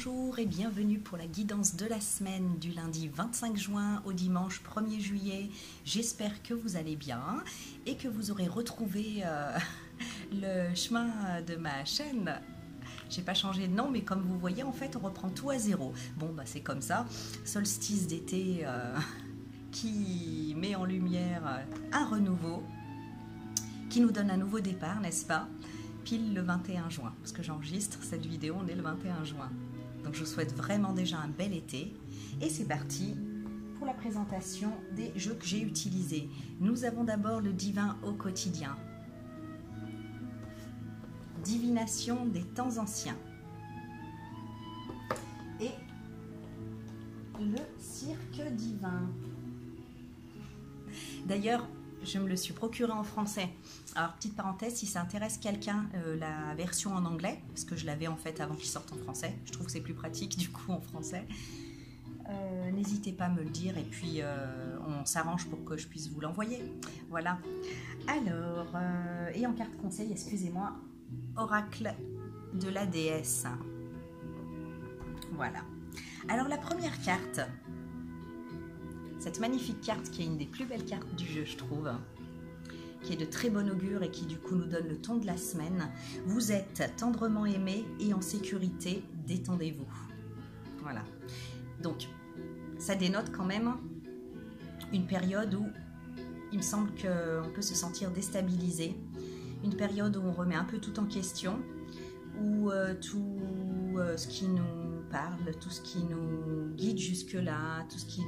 bonjour et bienvenue pour la guidance de la semaine du lundi 25 juin au dimanche 1er juillet. J'espère que vous allez bien et que vous aurez retrouvé le chemin de ma chaîne. J'ai pas changé de nom, mais comme vous voyez, en fait, on reprend tout à zéro. Bon, bah c'est comme ça. Solstice d'été qui met en lumière un renouveau, qui nous donne un nouveau départ, n'est-ce pas? Pile le 21 juin, parce que j'enregistre cette vidéo, on est le 21 juin. Donc je vous souhaite vraiment déjà un bel été. Et c'est parti pour la présentation des jeux que j'ai utilisés. Nous avons d'abord le divin au quotidien. Divination des temps anciens. Et le cirque divin. D'ailleurs, je me le suis procuré en français. Alors, petite parenthèse, si ça intéresse quelqu'un, la version en anglais, parce que je l'avais en fait avant qu'il sorte en français, je trouve que c'est plus pratique du coup en français, n'hésitez pas à me le dire et puis on s'arrange pour que je puisse vous l'envoyer. Voilà. Alors, et en carte conseil, excusez-moi, oracle de la déesse. Voilà. Alors, la première carte, cette magnifique carte qui est une des plus belles cartes du jeu, je trouve, qui est de très bon augure et qui du coup nous donne le ton de la semaine. Vous êtes tendrement aimé et en sécurité, détendez-vous. Voilà. Donc, ça dénote quand même une période où il me semble qu'on peut se sentir déstabilisé, une période où on remet un peu tout en question, où tout ce qui nous parle, tout ce qui nous guide jusque-là, tout ce qui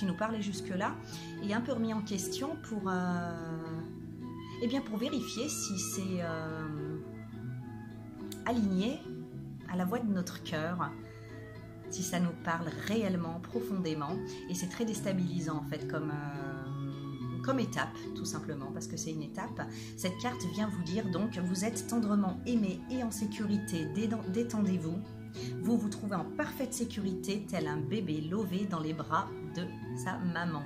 nous parlait jusque-là, est un peu remis en question pour vérifier si c'est aligné à la voix de notre cœur, si ça nous parle réellement, profondément. Et c'est très déstabilisant en fait comme étape, tout simplement, parce que c'est une étape. Cette carte vient vous dire donc, vous êtes tendrement aimé et en sécurité, détendez-vous. Vous vous trouvez en parfaite sécurité, tel un bébé lové dans les bras de sa maman.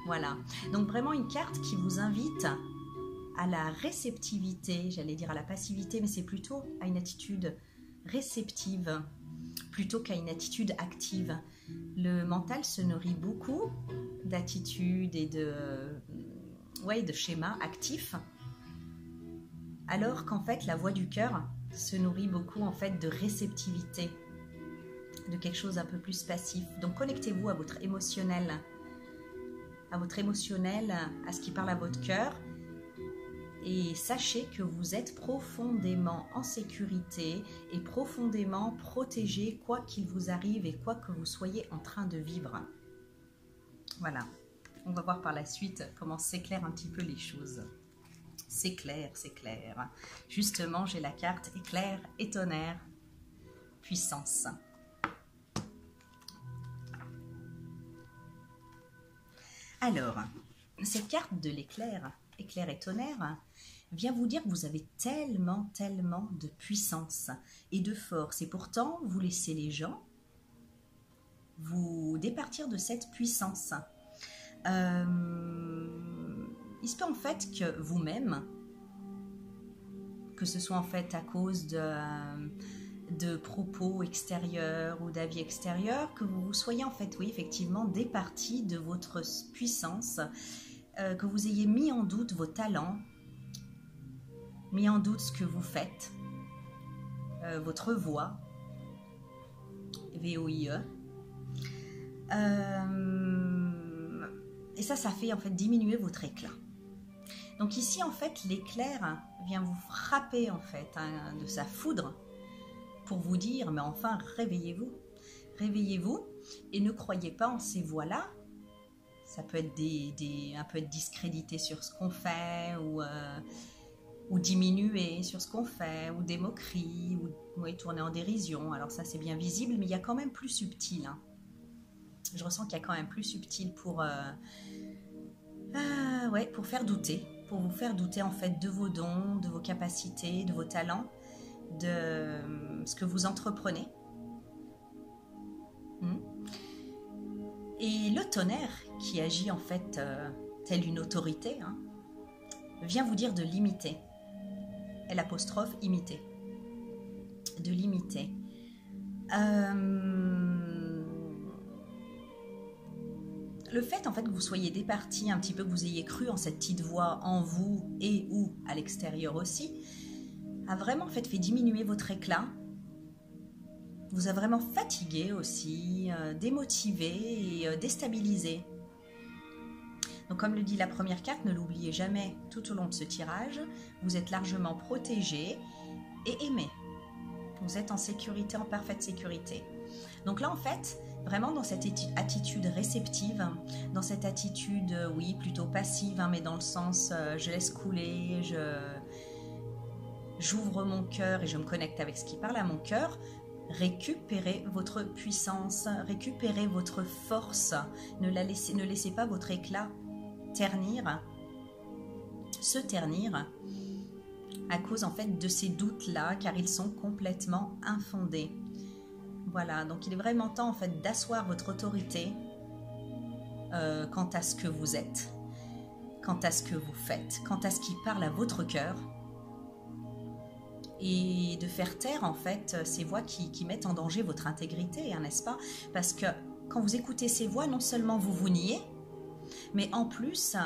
Voilà, donc vraiment une carte qui vous invite à la réceptivité, j'allais dire à la passivité, mais c'est plutôt à une attitude réceptive, plutôt qu'à une attitude active. Le mental se nourrit beaucoup d'attitudes et de schémas actifs, alors qu'en fait la voix du cœur se nourrit beaucoup en fait de réceptivité, de quelque chose un peu plus passif. Donc connectez-vous à votre émotionnel, à ce qui parle à votre cœur, et sachez que vous êtes profondément en sécurité et profondément protégé, quoi qu'il vous arrive et quoi que vous soyez en train de vivre. Voilà, on va voir par la suite comment s'éclairent un petit peu les choses. C'est clair, c'est clair. Justement, j'ai la carte éclair et tonnerre, puissance. Alors, cette carte de l'éclair, éclair et tonnerre, vient vous dire que vous avez tellement de puissance et de force. Et pourtant, vous laissez les gens vous départir de cette puissance. Il se peut en fait que vous-même, que ce soit en fait à cause de propos extérieurs ou d'avis extérieurs, que vous soyez en fait, oui, effectivement, départis de votre puissance, que vous ayez mis en doute vos talents, mis en doute ce que vous faites, votre voix, V-O-I-E. Et ça fait en fait diminuer votre éclat. Donc ici, en fait, l'éclair vient vous frapper en fait de sa foudre pour vous dire, mais enfin, réveillez-vous. Réveillez-vous et ne croyez pas en ces voix-là. Ça peut être un peu être discrédité sur ce qu'on fait ou diminuer sur ce qu'on fait, ou des moqueries, ou tourner en dérision. Alors ça, c'est bien visible, mais il y a quand même plus subtil. Hein. Je ressens qu'il y a quand même plus subtil pour faire douter. Pour vous faire douter en fait de vos dons, de vos capacités, de vos talents, de ce que vous entreprenez. Et le tonnerre, qui agit en fait telle une autorité, hein, vient vous dire de limiter. L'apostrophe imiter. De limiter. Le fait en fait que vous soyez départi un petit peu, que vous ayez cru en cette petite voix en vous et ou à l'extérieur aussi, a vraiment en fait diminuer votre éclat, vous a vraiment fatigué aussi, démotivé et déstabilisé. Donc comme le dit la première carte, ne l'oubliez jamais tout au long de ce tirage, vous êtes largement protégé et aimé. Vous êtes en sécurité, en parfaite sécurité. Donc là en fait, vraiment dans cette attitude réceptive, dans cette attitude, oui, plutôt passive, hein, mais dans le sens je laisse couler, j'ouvre mon cœur et je me connecte avec ce qui parle à mon cœur. Récupérez votre puissance, récupérez votre force, ne laissez pas votre éclat se ternir à cause en fait de ces doutes-là, car ils sont complètement infondés. Voilà, donc il est vraiment temps en fait d'asseoir votre autorité quant à ce que vous êtes, quant à ce que vous faites, quant à ce qui parle à votre cœur, et de faire taire en fait ces voix qui mettent en danger votre intégrité, hein, n'est-ce pas? Parce que quand vous écoutez ces voix, non seulement vous vous niez, mais en plus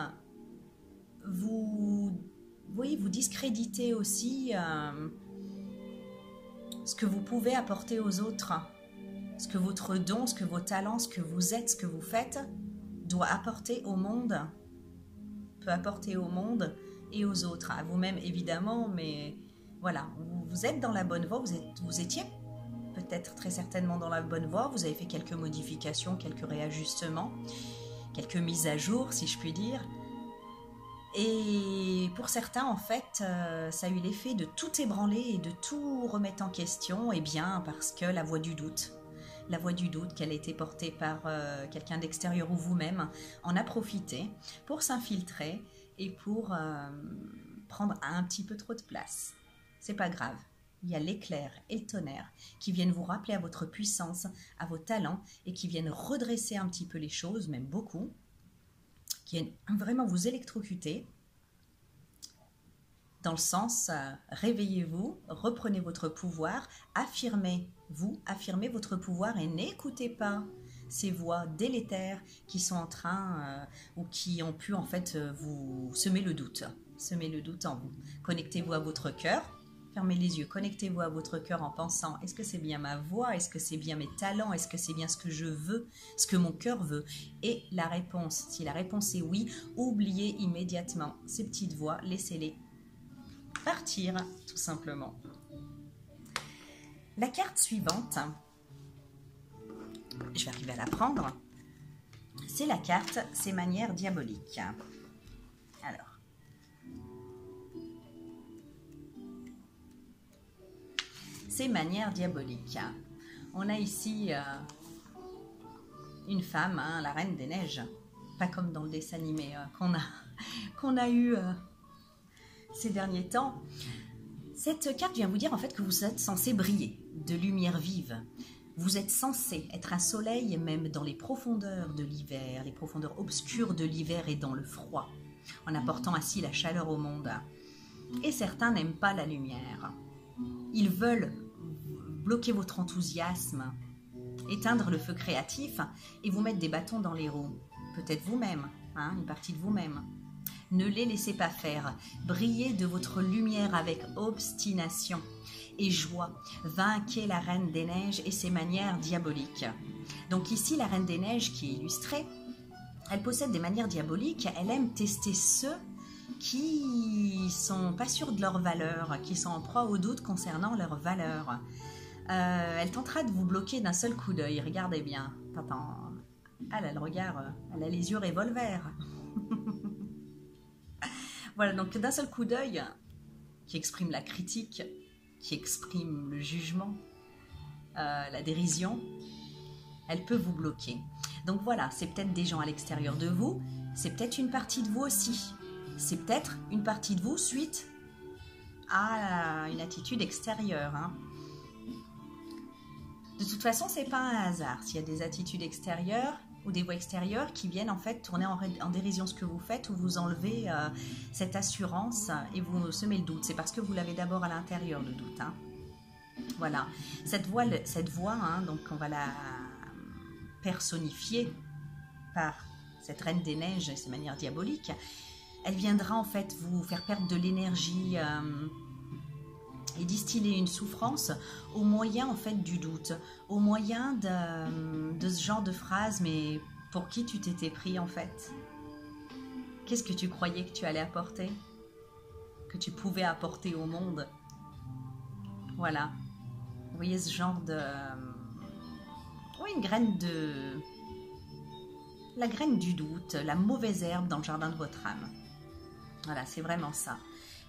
vous discréditez aussi ce que vous pouvez apporter aux autres, ce que votre don, ce que vos talents, ce que vous êtes, ce que vous faites doit apporter au monde, peut apporter au monde et aux autres, à vous-même évidemment, mais voilà, vous êtes dans la bonne voie, vous étiez peut-être très certainement dans la bonne voie, vous avez fait quelques modifications, quelques réajustements, quelques mises à jour si je puis dire, et pour certains en fait ça a eu l'effet de tout ébranler et de tout remettre en question, et bien parce que la voix du doute qu'elle a été portée par quelqu'un d'extérieur ou vous-même en a profité pour s'infiltrer et pour prendre un petit peu trop de place. C'est pas grave, il y a l'éclair et le tonnerre qui viennent vous rappeler à votre puissance, à vos talents, et qui viennent redresser un petit peu les choses, même beaucoup, qui viennent vraiment vous électrocuter, dans le sens réveillez-vous, reprenez votre pouvoir, affirmez-vous, affirmez votre pouvoir et n'écoutez pas ces voix délétères qui sont en train ou qui ont pu en fait vous semer le doute en vous. Connectez-vous à votre cœur, fermez les yeux, connectez-vous à votre cœur en pensant, est-ce que c'est bien ma voix, est-ce que c'est bien mes talents, est-ce que c'est bien ce que je veux, ce que mon cœur veut? Et la réponse, si la réponse est oui, oubliez immédiatement ces petites voix, laissez-les partir tout simplement. La carte suivante, je vais arriver à la prendre, c'est la carte Ces manières diaboliques. Alors, Ces manières diaboliques. On a ici une femme, hein, la Reine des Neiges, pas comme dans le dessin animé qu'on a eu ces derniers temps. Cette carte vient vous dire en fait que vous êtes censé briller de lumière vive. Vous êtes censé être un soleil même dans les profondeurs de l'hiver, les profondeurs obscures de l'hiver et dans le froid, en apportant ainsi la chaleur au monde. Et certains n'aiment pas la lumière. Ils veulent bloquer votre enthousiasme, éteindre le feu créatif et vous mettre des bâtons dans les roues. Peut-être vous-même, hein, une partie de vous-même. Ne les laissez pas faire. Brillez de votre lumière avec obstination et joie. Vainquez la Reine des Neiges et ses manières diaboliques. Donc ici, la Reine des Neiges qui est illustrée, elle possède des manières diaboliques. Elle aime tester ceux qui sont pas sûrs de leur valeur, qui sont en proie au doute concernant leur valeur. Elle tentera de vous bloquer d'un seul coup d'œil. Regardez bien. Elle a le regard, elle a les yeux revolver. Voilà, donc d'un seul coup d'œil qui exprime la critique, qui exprime le jugement, la dérision, elle peut vous bloquer. Donc voilà, c'est peut-être des gens à l'extérieur de vous, c'est peut-être une partie de vous aussi. C'est peut-être une partie de vous suite à une attitude extérieure. Hein. De toute façon, c'est pas un hasard. S'il y a des attitudes extérieures ou des voix extérieures qui viennent en fait tourner en dérision ce que vous faites, ou vous enlevez cette assurance et vous semez le doute. C'est parce que vous l'avez d'abord à l'intérieur, le doute. Hein. Voilà, cette voix hein, donc on va la personnifier par cette reine des neiges et ses manières diaboliques. Elle viendra en fait vous faire perdre de l'énergie et distiller une souffrance au moyen en fait du doute, au moyen de ce genre de phrase, mais pour qui tu t'étais pris en fait? Qu'est-ce que tu croyais que tu allais apporter? Que tu pouvais apporter au monde? Voilà. Vous voyez ce genre de... Oui, une graine de... La graine du doute, la mauvaise herbe dans le jardin de votre âme. Voilà, c'est vraiment ça.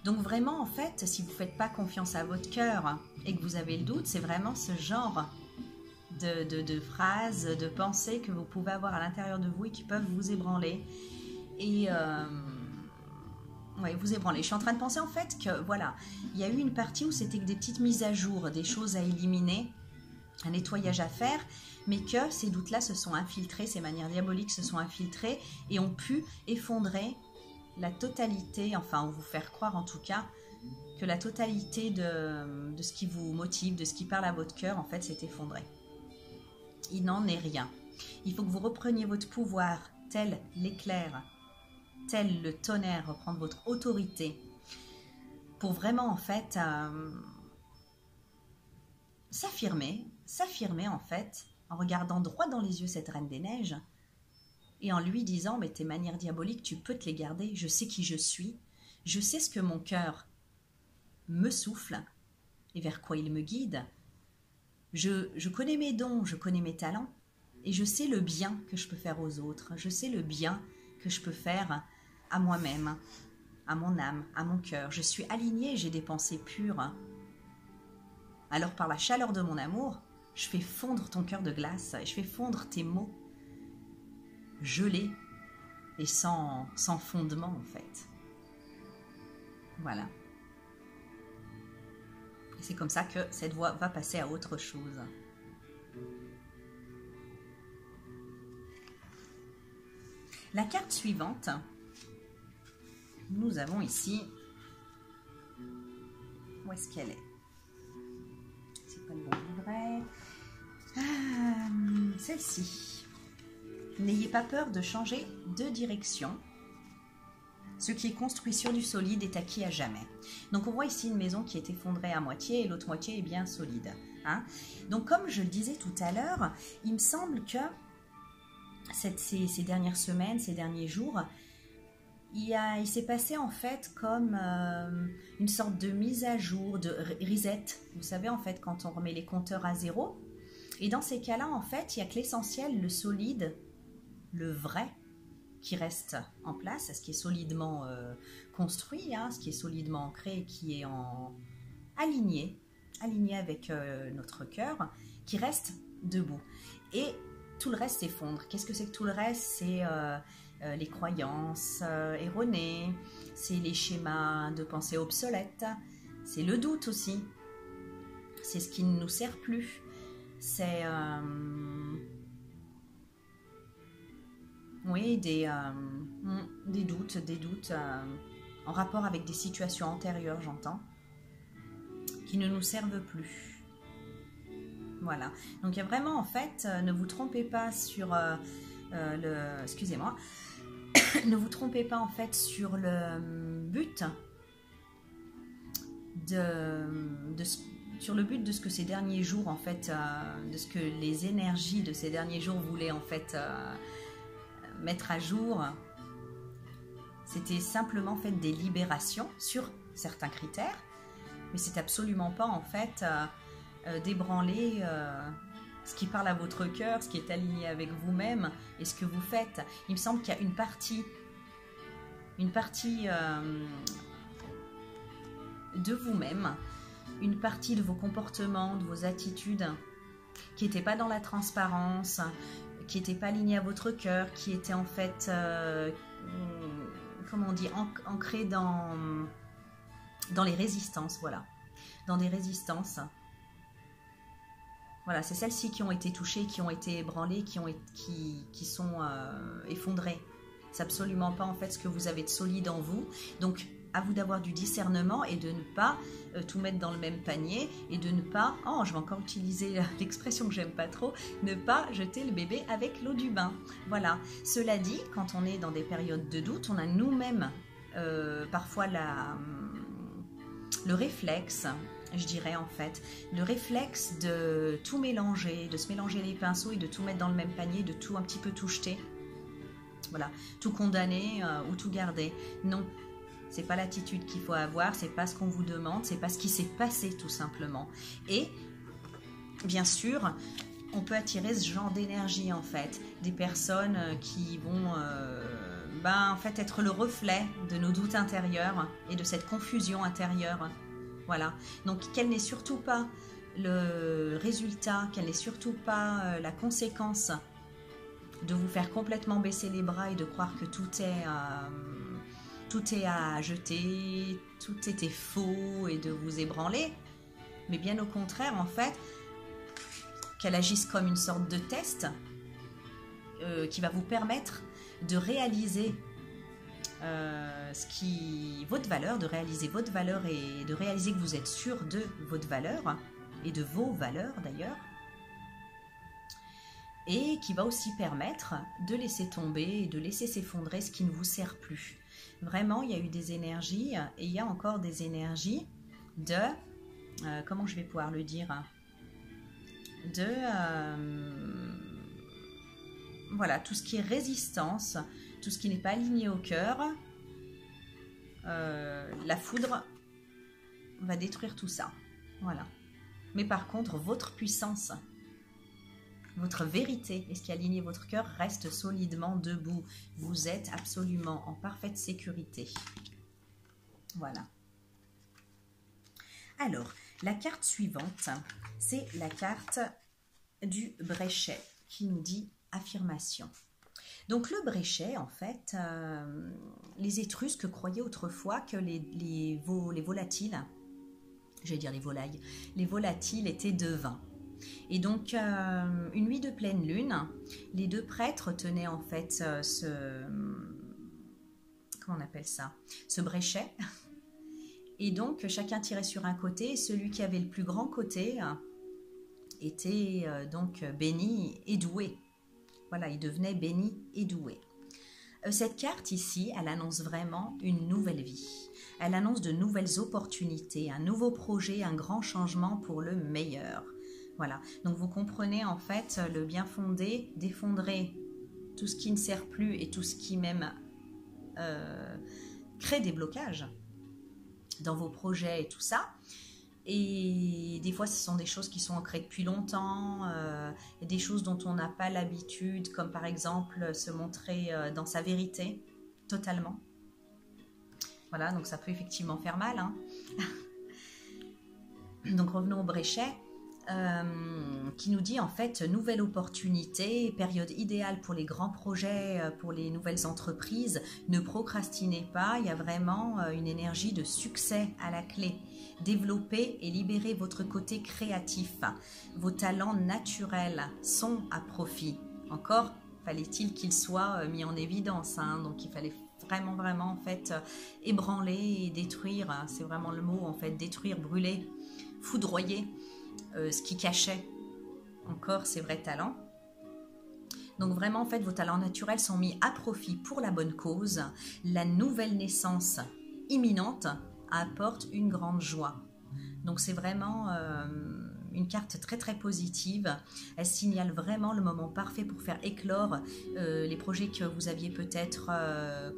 Donc vraiment, en fait, si vous ne faites pas confiance à votre cœur et que vous avez le doute, c'est vraiment ce genre de phrases, de pensées que vous pouvez avoir à l'intérieur de vous et qui peuvent vous ébranler. Et... ouais, vous ébranler. Je suis en train de penser en fait que, voilà, il y a eu une partie où c'était que des petites mises à jour, des choses à éliminer, un nettoyage à faire, mais que ces doutes-là se sont infiltrés, ces manières diaboliques se sont infiltrées et ont pu effondrer la totalité, enfin, vous faire croire en tout cas, que la totalité de ce qui vous motive, de ce qui parle à votre cœur, en fait, s'est effondré. Il n'en est rien. Il faut que vous repreniez votre pouvoir tel l'éclair, tel le tonnerre, reprendre votre autorité pour vraiment en fait s'affirmer en fait en regardant droit dans les yeux cette reine des neiges et en lui disant mais tes manières diaboliques tu peux te les garder, je sais qui je suis, je sais ce que mon cœur me souffle et vers quoi il me guide, je connais mes dons, je connais mes talents et je sais le bien que je peux faire aux autres, je sais le bien que je peux faire à moi-même, à mon âme, à mon cœur. Je suis alignée, j'ai des pensées pures. Alors par la chaleur de mon amour, je fais fondre ton cœur de glace, et je fais fondre tes mots gelés et sans fondement en fait. Voilà. Et c'est comme ça que cette voix va passer à autre chose. La carte suivante, nous avons ici, où est-ce qu'elle est? C'est pas le bon livret. Celle-ci. N'ayez pas peur de changer de direction. Ce qui est construit sur du solide est acquis à jamais. Donc on voit ici une maison qui est effondrée à moitié et l'autre moitié est bien solide. Hein? Donc comme je le disais tout à l'heure, il me semble que ces dernières semaines, ces derniers jours, il s'est passé en fait comme une sorte de mise à jour, de reset. Vous savez en fait quand on remet les compteurs à zéro. Et dans ces cas-là en fait, il n'y a que l'essentiel, le solide, le vrai, qui reste en place, ce qui est solidement construit, hein, ce qui est solidement ancré, qui est aligné avec notre cœur, qui reste debout. Et tout le reste s'effondre. Qu'est-ce que c'est que tout le reste? C'est les croyances erronées, c'est les schémas de pensée obsolètes, c'est le doute aussi, c'est ce qui ne nous sert plus, c'est oui, des doutes en rapport avec des situations antérieures, j'entends, qui ne nous servent plus. Voilà, donc il y a vraiment en fait, ne vous trompez pas sur excusez-moi, ne vous trompez pas en fait sur le but sur le but de ce que ces derniers jours en fait, de ce que les énergies de ces derniers jours voulaient en fait mettre à jour. C'était simplement en fait des libérations sur certains critères, mais c'est absolument pas en fait d'ébranler ce qui parle à votre cœur, ce qui est aligné avec vous-même et ce que vous faites. Il me semble qu'il y a une partie de vous-même, une partie de vos comportements, de vos attitudes qui n'étaient pas dans la transparence, qui n'étaient pas alignée à votre cœur, qui était en fait, comment on dit, ancrée dans les résistances, voilà, dans des résistances. Voilà, c'est celles-ci qui ont été touchées, qui ont été ébranlées, qui sont effondrées. C'est absolument pas en fait ce que vous avez de solide en vous. Donc, à vous d'avoir du discernement et de ne pas tout mettre dans le même panier et de ne pas, oh je vais encore utiliser l'expression que j'aime pas trop, ne pas jeter le bébé avec l'eau du bain. Voilà. Cela dit, quand on est dans des périodes de doute, on a nous-mêmes parfois le réflexe, je dirais en fait, le réflexe de tout mélanger, de se mélanger les pinceaux et de tout mettre dans le même panier, de tout un petit peu tout jeter. Voilà, tout condamner ou tout garder. Non, c'est pas l'attitude qu'il faut avoir, c'est pas ce qu'on vous demande, c'est pas ce qui s'est passé tout simplement. Et bien sûr, on peut attirer ce genre d'énergie en fait, des personnes qui vont en fait être le reflet de nos doutes intérieurs et de cette confusion intérieure. Voilà, donc qu'elle n'est surtout pas le résultat, qu'elle n'est surtout pas la conséquence de vous faire complètement baisser les bras et de croire que tout est à jeter, tout était faux et de vous ébranler, mais bien au contraire en fait, qu'elle agisse comme une sorte de test qui va vous permettre de réaliser votre valeur, de réaliser votre valeur et de réaliser que vous êtes sûr de votre valeur et de vos valeurs d'ailleurs, et qui va aussi permettre de laisser tomber et de laisser s'effondrer ce qui ne vous sert plus. Vraiment, il y a eu des énergies et il y a encore des énergies de, comment je vais pouvoir le dire, voilà, tout ce qui est résistance, tout ce qui n'est pas aligné au cœur, la foudre va détruire tout ça. Voilà. Mais par contre, votre puissance, votre vérité et ce qui aligne votre cœur reste solidement debout. Vous êtes absolument en parfaite sécurité. Voilà. Alors, la carte suivante, c'est la carte du Bréchet qui nous dit affirmation. Donc le Bréchet, en fait, les Étrusques croyaient autrefois que les volatiles, j'allais dire les volailles, les volatiles étaient de vin. Et donc, une nuit de pleine lune, les deux prêtres tenaient en fait comment on appelle ça, ce Bréchet. Et donc, chacun tirait sur un côté, et celui qui avait le plus grand côté était donc béni et doué. Voilà, il devenait béni et doué. Cette carte ici, elle annonce vraiment une nouvelle vie. Elle annonce de nouvelles opportunités, un nouveau projet, un grand changement pour le meilleur. Voilà, donc vous comprenez en fait le bien fondé d'effondrer tout ce qui ne sert plus et tout ce qui même crée des blocages dans vos projets et tout ça. Et des fois, ce sont des choses qui sont ancrées depuis longtemps, des choses dont on n'a pas l'habitude, comme par exemple se montrer dans sa vérité, totalement. Voilà, donc ça peut effectivement faire mal. Hein. Donc revenons au Bréchet, qui nous dit en fait nouvelle opportunité, période idéale pour les grands projets, pour les nouvelles entreprises. Ne procrastinez pas, il y a vraiment une énergie de succès à la clé. Développez et libérez votre côté créatif. Vos talents naturels sont à profit. Encore fallait-il qu'ils soient mis en évidence. Hein, donc il fallait vraiment en fait ébranler et détruire. C'est vraiment le mot en fait, détruire, brûler, foudroyer ce qui cachait encore ses vrais talents. Donc vraiment en fait vos talents naturels sont mis à profit pour la bonne cause. La nouvelle naissance imminente apporte une grande joie. Donc c'est vraiment une carte très positive. Elle signale vraiment le moment parfait pour faire éclore les projets que vous aviez peut-être,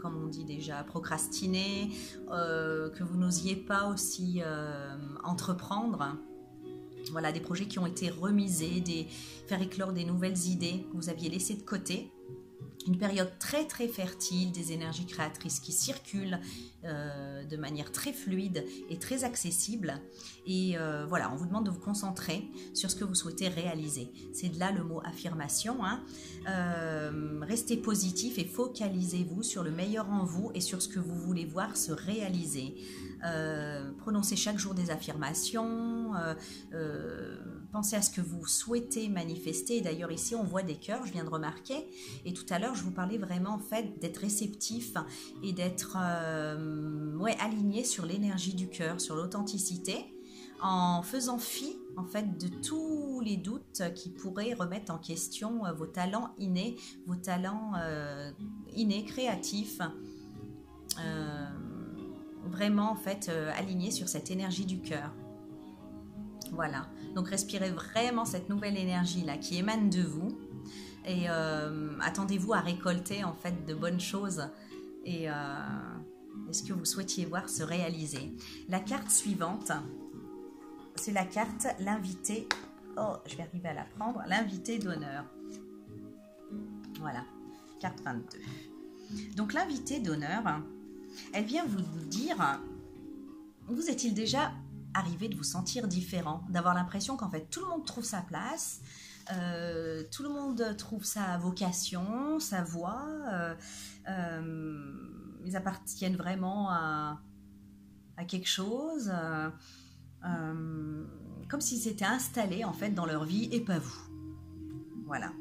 comme on dit déjà, procrastiné, que vous n'osiez pas aussi entreprendre. Voilà, des projets qui ont été remisés, faire éclore des nouvelles idées que vous aviez laissées de côté. Une période très fertile, des énergies créatrices qui circulent de manière très fluide et très accessible. Et voilà, on vous demande de vous concentrer sur ce que vous souhaitez réaliser. C'est de là le mot affirmation. Hein. Restez positif et focalisez-vous sur le meilleur en vous et sur ce que vous voulez voir se réaliser. Prononcez chaque jour des affirmations, Pensez à ce que vous souhaitez manifester. D'ailleurs, ici, on voit des cœurs, je viens de remarquer. Et tout à l'heure, je vous parlais vraiment, en fait, d'être réceptif et d'être aligné sur l'énergie du cœur, sur l'authenticité, en faisant fi, en fait, de tous les doutes qui pourraient remettre en question vos talents innés, créatifs, vraiment, en fait, alignés sur cette énergie du cœur. Voilà, donc respirez vraiment cette nouvelle énergie-là qui émane de vous et attendez-vous à récolter en fait de bonnes choses et ce que vous souhaitiez voir se réaliser. La carte suivante, c'est la carte l'invité, oh je vais arriver à la prendre, l'invité d'honneur. Voilà, carte 22. Donc l'invité d'honneur, elle vient vous dire, vous est-il déjà arriver de vous sentir différent, d'avoir l'impression qu'en fait tout le monde trouve sa place, tout le monde trouve sa vocation, sa voie, ils appartiennent vraiment à quelque chose, comme s'ils s'étaient installés en fait dans leur vie et pas vous. Voilà.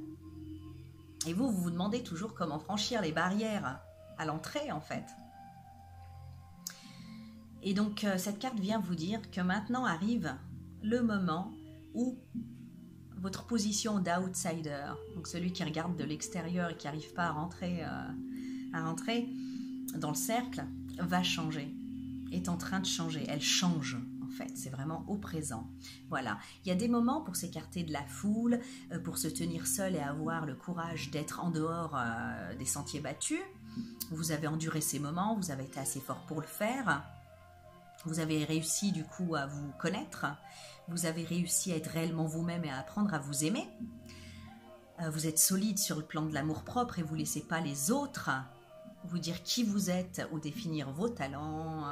Et vous vous demandez toujours comment franchir les barrières à l'entrée en fait. Et donc, cette carte vient vous dire que maintenant arrive le moment où votre position d'outsider, donc celui qui regarde de l'extérieur et qui n'arrive pas à rentrer dans le cercle, va changer, est en train de changer. Elle change, en fait, c'est vraiment au présent. Voilà, il y a des moments pour s'écarter de la foule, pour se tenir seul et avoir le courage d'être en dehors des sentiers battus. Vous avez enduré ces moments, vous avez été assez fort pour le faire. Vous avez réussi du coup à vous connaître, vous avez réussi à être réellement vous-même et à apprendre à vous aimer. Vous êtes solide sur le plan de l'amour-propre et vous ne laissez pas les autres vous dire qui vous êtes ou définir vos talents,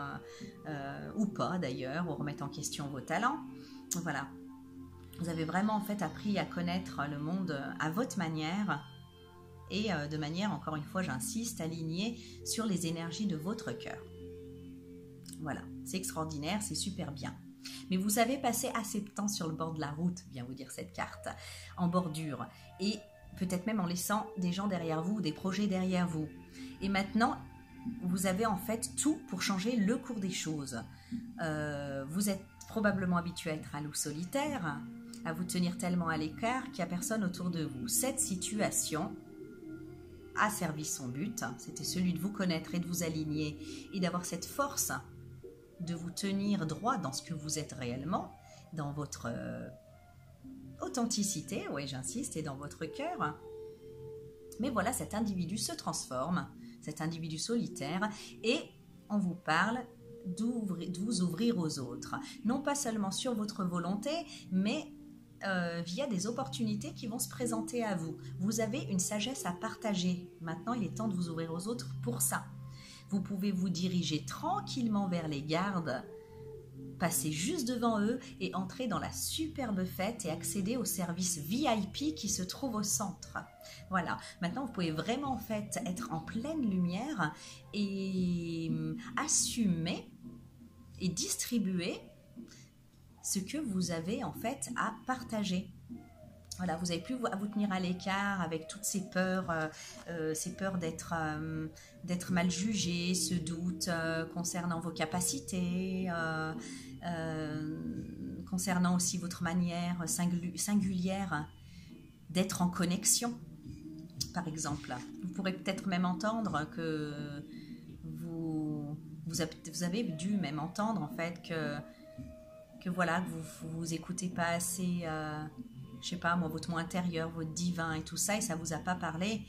ou pas d'ailleurs, ou remettre en question vos talents. Voilà. Vous avez vraiment en fait appris à connaître le monde à votre manière et de manière, encore une fois j'insiste, alignée sur les énergies de votre cœur. Voilà, c'est extraordinaire, c'est super bien. Mais vous avez passé assez de temps sur le bord de la route, vient vous dire cette carte, en bordure, et peut-être même en laissant des gens derrière vous, des projets derrière vous. Et maintenant, vous avez en fait tout pour changer le cours des choses. Vous êtes probablement habitué à être un loup solitaire, à vous tenir tellement à l'écart qu'il n'y a personne autour de vous. Cette situation a servi son but, c'était celui de vous connaître et de vous aligner et d'avoir cette force de vous tenir droit dans ce que vous êtes réellement, dans votre authenticité, oui j'insiste, et dans votre cœur. Mais voilà, cet individu se transforme, cet individu solitaire, et on vous parle de vous ouvrir aux autres. Non pas seulement sur votre volonté, mais via des opportunités qui vont se présenter à vous. Vous avez une sagesse à partager. Maintenant, il est temps de vous ouvrir aux autres pour ça. Vous pouvez vous diriger tranquillement vers les gardes, passer juste devant eux et entrer dans la superbe fête et accéder au service VIP qui se trouve au centre. Voilà, maintenant vous pouvez vraiment en fait être en pleine lumière et assumer et distribuer ce que vous avez en fait à partager. Voilà, vous n'avez plus à vous tenir à l'écart avec toutes ces peurs d'être mal jugé, ce doute concernant vos capacités, concernant aussi votre manière singulière d'être en connexion, par exemple. Vous pourrez peut-être même entendre que vous avez dû même entendre en fait que voilà, que vous écoutez pas assez... je sais pas moi, votre moi intérieur, votre divin et tout ça, et ça vous a pas parlé.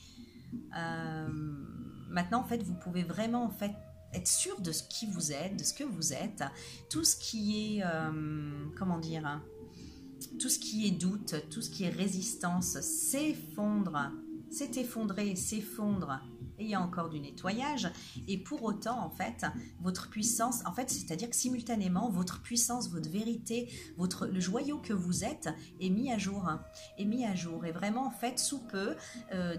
Maintenant, en fait, vous pouvez vraiment en fait être sûr de ce qui vous êtes, de ce que vous êtes. Tout ce qui est, comment dire, hein, tout ce qui est doute, tout ce qui est résistance s'effondre, s'est effondré, s'effondre. Et il y a encore du nettoyage. Et pour autant, en fait, votre puissance, en fait, c'est-à-dire que simultanément, votre puissance, votre vérité, le joyau que vous êtes est mis à jour. Est mis à jour. Et vraiment, en fait, sous peu,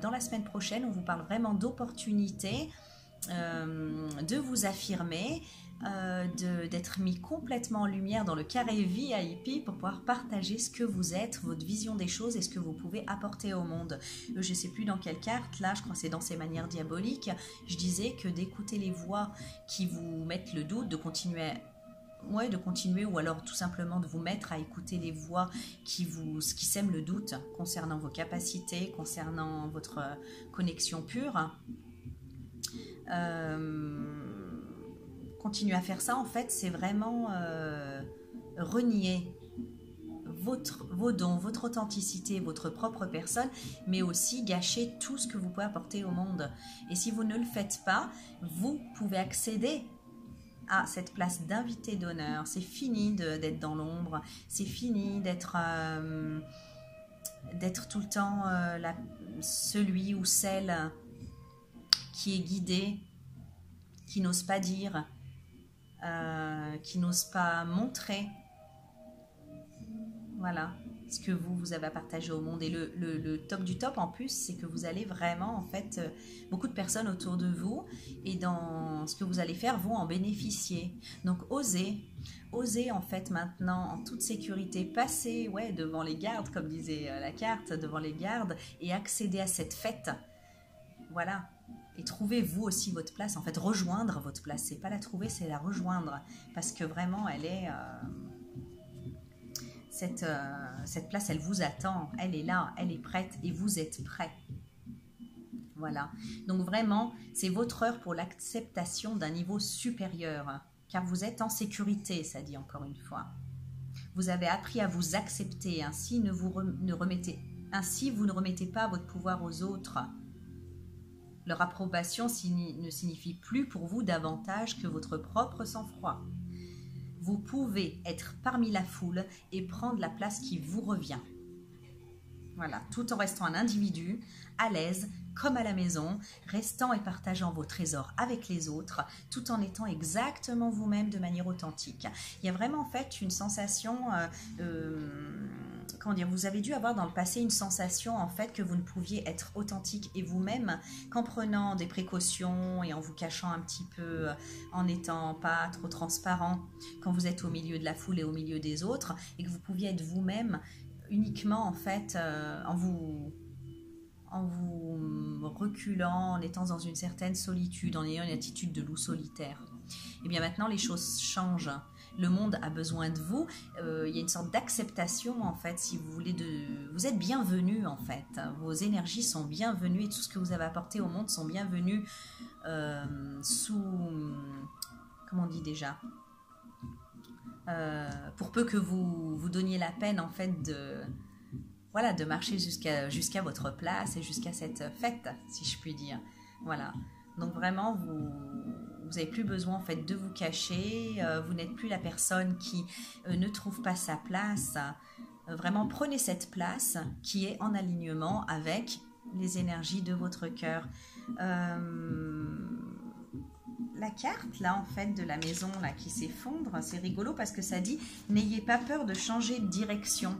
dans la semaine prochaine, on vous parle vraiment d'opportunités, de vous affirmer, d'être mis complètement en lumière dans le carré VIP pour pouvoir partager ce que vous êtes, votre vision des choses et ce que vous pouvez apporter au monde. Je ne sais plus dans quelle carte, là je crois que c'est dans ces manières diaboliques, je disais que d'écouter les voix qui vous mettent le doute, de continuer ou alors tout simplement de vous mettre à écouter les voix qui sèment le doute concernant vos capacités, concernant votre connexion pure. Continuer à faire ça, en fait, c'est vraiment renier vos dons, votre authenticité, votre propre personne, mais aussi gâcher tout ce que vous pouvez apporter au monde. Et si vous ne le faites pas, vous pouvez accéder à cette place d'invité d'honneur. C'est fini d'être dans l'ombre, c'est fini d'être tout le temps celui ou celle qui est guidé, qui n'ose pas dire, qui n'ose pas montrer, voilà, ce que vous avez à partager au monde. Et le top du top en plus, c'est que vous allez vraiment, en fait, beaucoup de personnes autour de vous et dans ce que vous allez faire vont en bénéficier. Donc osez en fait maintenant en toute sécurité passer devant les gardes, comme disait la carte, devant les gardes et accéder à cette fête. Voilà. Et trouvez vous aussi votre place, en fait, rejoindre votre place. C'est pas la trouver, c'est la rejoindre. Parce que vraiment, elle est... cette place, elle vous attend. Elle est là, elle est prête et vous êtes prêt. Voilà. Donc vraiment, c'est votre heure pour l'acceptation d'un niveau supérieur. Car vous êtes en sécurité, ça dit encore une fois. Vous avez appris à vous accepter. Ainsi, vous ne remettez pas votre pouvoir aux autres. Leur approbation ne signifie plus pour vous davantage que votre propre sang-froid. Vous pouvez être parmi la foule et prendre la place qui vous revient. Voilà, tout en restant un individu, à l'aise, comme à la maison, restant et partageant vos trésors avec les autres, tout en étant exactement vous-même de manière authentique. Il y a vraiment en fait une sensation... comment dire, vous avez dû avoir dans le passé une sensation en fait que vous ne pouviez être authentique et vous-même qu'en prenant des précautions et en vous cachant un petit peu, en n'étant pas trop transparent quand vous êtes au milieu de la foule et au milieu des autres et que vous pouviez être vous-même uniquement en fait en vous reculant, en étant dans une certaine solitude, en ayant une attitude de loup solitaire. Et bien maintenant les choses changent. Le monde a besoin de vous. Il y a une sorte d'acceptation en fait, si vous voulez, vous êtes bienvenus en fait. Vos énergies sont bienvenues et tout ce que vous avez apporté au monde sont bienvenus sous, comment on dit déjà, pour peu que vous donniez la peine en fait de marcher jusqu'à votre place et jusqu'à cette fête, si je puis dire. Voilà. Donc vraiment, vous n'avez plus besoin en fait de vous cacher, vous n'êtes plus la personne qui ne trouve pas sa place. Vraiment, prenez cette place qui est en alignement avec les énergies de votre cœur. La carte là en fait de la maison là qui s'effondre, c'est rigolo parce que ça dit n'ayez pas peur de changer de direction.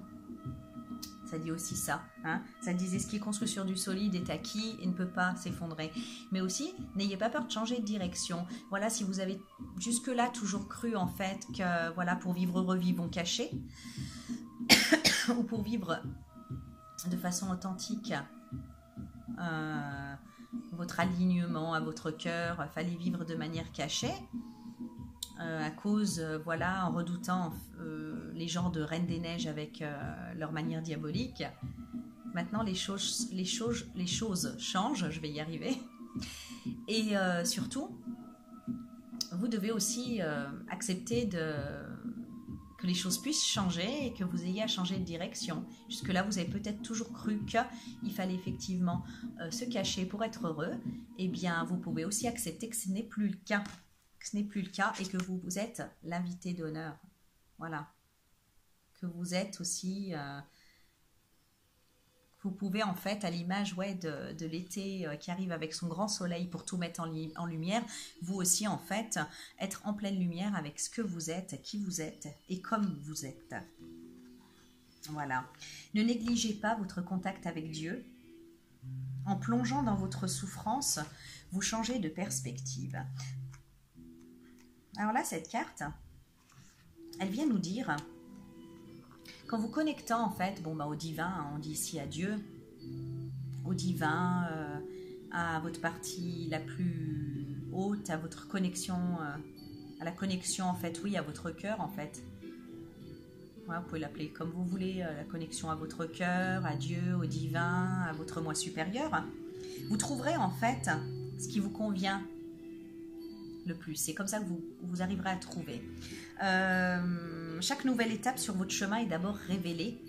Ça dit aussi ça, hein. Ça disait ce qui est construit sur du solide est acquis et ne peut pas s'effondrer. Mais aussi, n'ayez pas peur de changer de direction. Voilà, si vous avez jusque-là toujours cru en fait que voilà, pour vivre heureux, vivons cachés, ou pour vivre de façon authentique votre alignement à votre cœur, fallait vivre de manière cachée. À cause, voilà, en redoutant les genres de Reine des Neiges avec leur manière diabolique. Maintenant, les choses changent, je vais y arriver. Et surtout, vous devez aussi accepter que les choses puissent changer et que vous ayez à changer de direction. Jusque-là, vous avez peut-être toujours cru qu'il fallait effectivement se cacher pour être heureux. Eh bien, vous pouvez aussi accepter que ce n'est plus le cas. Ce n'est plus le cas et que vous êtes l'invité d'honneur. Voilà. Que vous êtes aussi... vous pouvez en fait, à l'image de l'été qui arrive avec son grand soleil pour tout mettre en lumière, vous aussi en fait, être en pleine lumière avec ce que vous êtes, qui vous êtes et comme vous êtes. Voilà. Ne négligez pas votre contact avec Dieu. En plongeant dans votre souffrance, vous changez de perspective. Alors là, cette carte, elle vient nous dire, qu'en vous connectant en fait, bon, bah, au divin, hein, on dit ici à Dieu, au divin, à votre partie la plus haute, à votre connexion, à la connexion en fait, oui, à votre cœur en fait. Ouais, vous pouvez l'appeler comme vous voulez, la connexion à votre cœur, à Dieu, au divin, à votre moi supérieur. Vous trouverez en fait ce qui vous convient le plus. C'est comme ça que vous arriverez à trouver. Chaque nouvelle étape sur votre chemin est d'abord révélée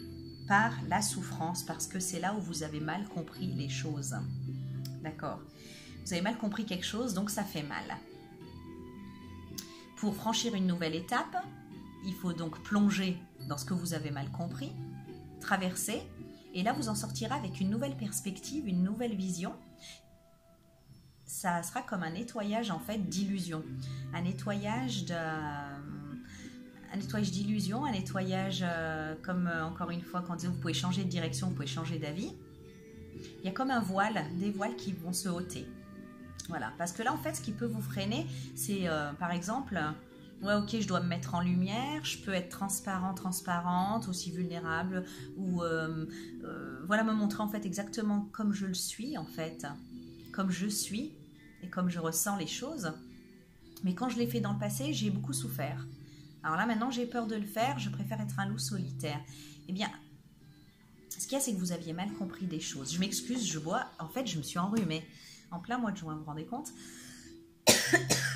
par la souffrance, parce que c'est là où vous avez mal compris les choses. D'accord? Vous avez mal compris quelque chose, donc ça fait mal. Pour franchir une nouvelle étape, il faut donc plonger dans ce que vous avez mal compris, traverser, et là vous en sortirez avec une nouvelle perspective, une nouvelle vision. Ça sera comme un nettoyage en fait d'illusions, un nettoyage d'illusions, un nettoyage comme encore une fois quand vous pouvez changer de direction, vous pouvez changer d'avis. Il y a comme un voile, des voiles qui vont se ôter. Voilà, parce que là en fait ce qui peut vous freiner, c'est par exemple, ouais ok je dois me mettre en lumière, je peux être transparent, transparente, aussi vulnérable, ou voilà me montrer en fait exactement comme je le suis en fait, comme je suis et comme je ressens les choses. Mais quand je l'ai fait dans le passé, j'ai beaucoup souffert. Alors là maintenant j'ai peur de le faire, je préfère être un loup solitaire. Eh bien, ce qu'il y a c'est que vous aviez mal compris des choses. Je m'excuse, je bois, en fait je me suis enrhumée en plein mois de juin, vous vous rendez compte?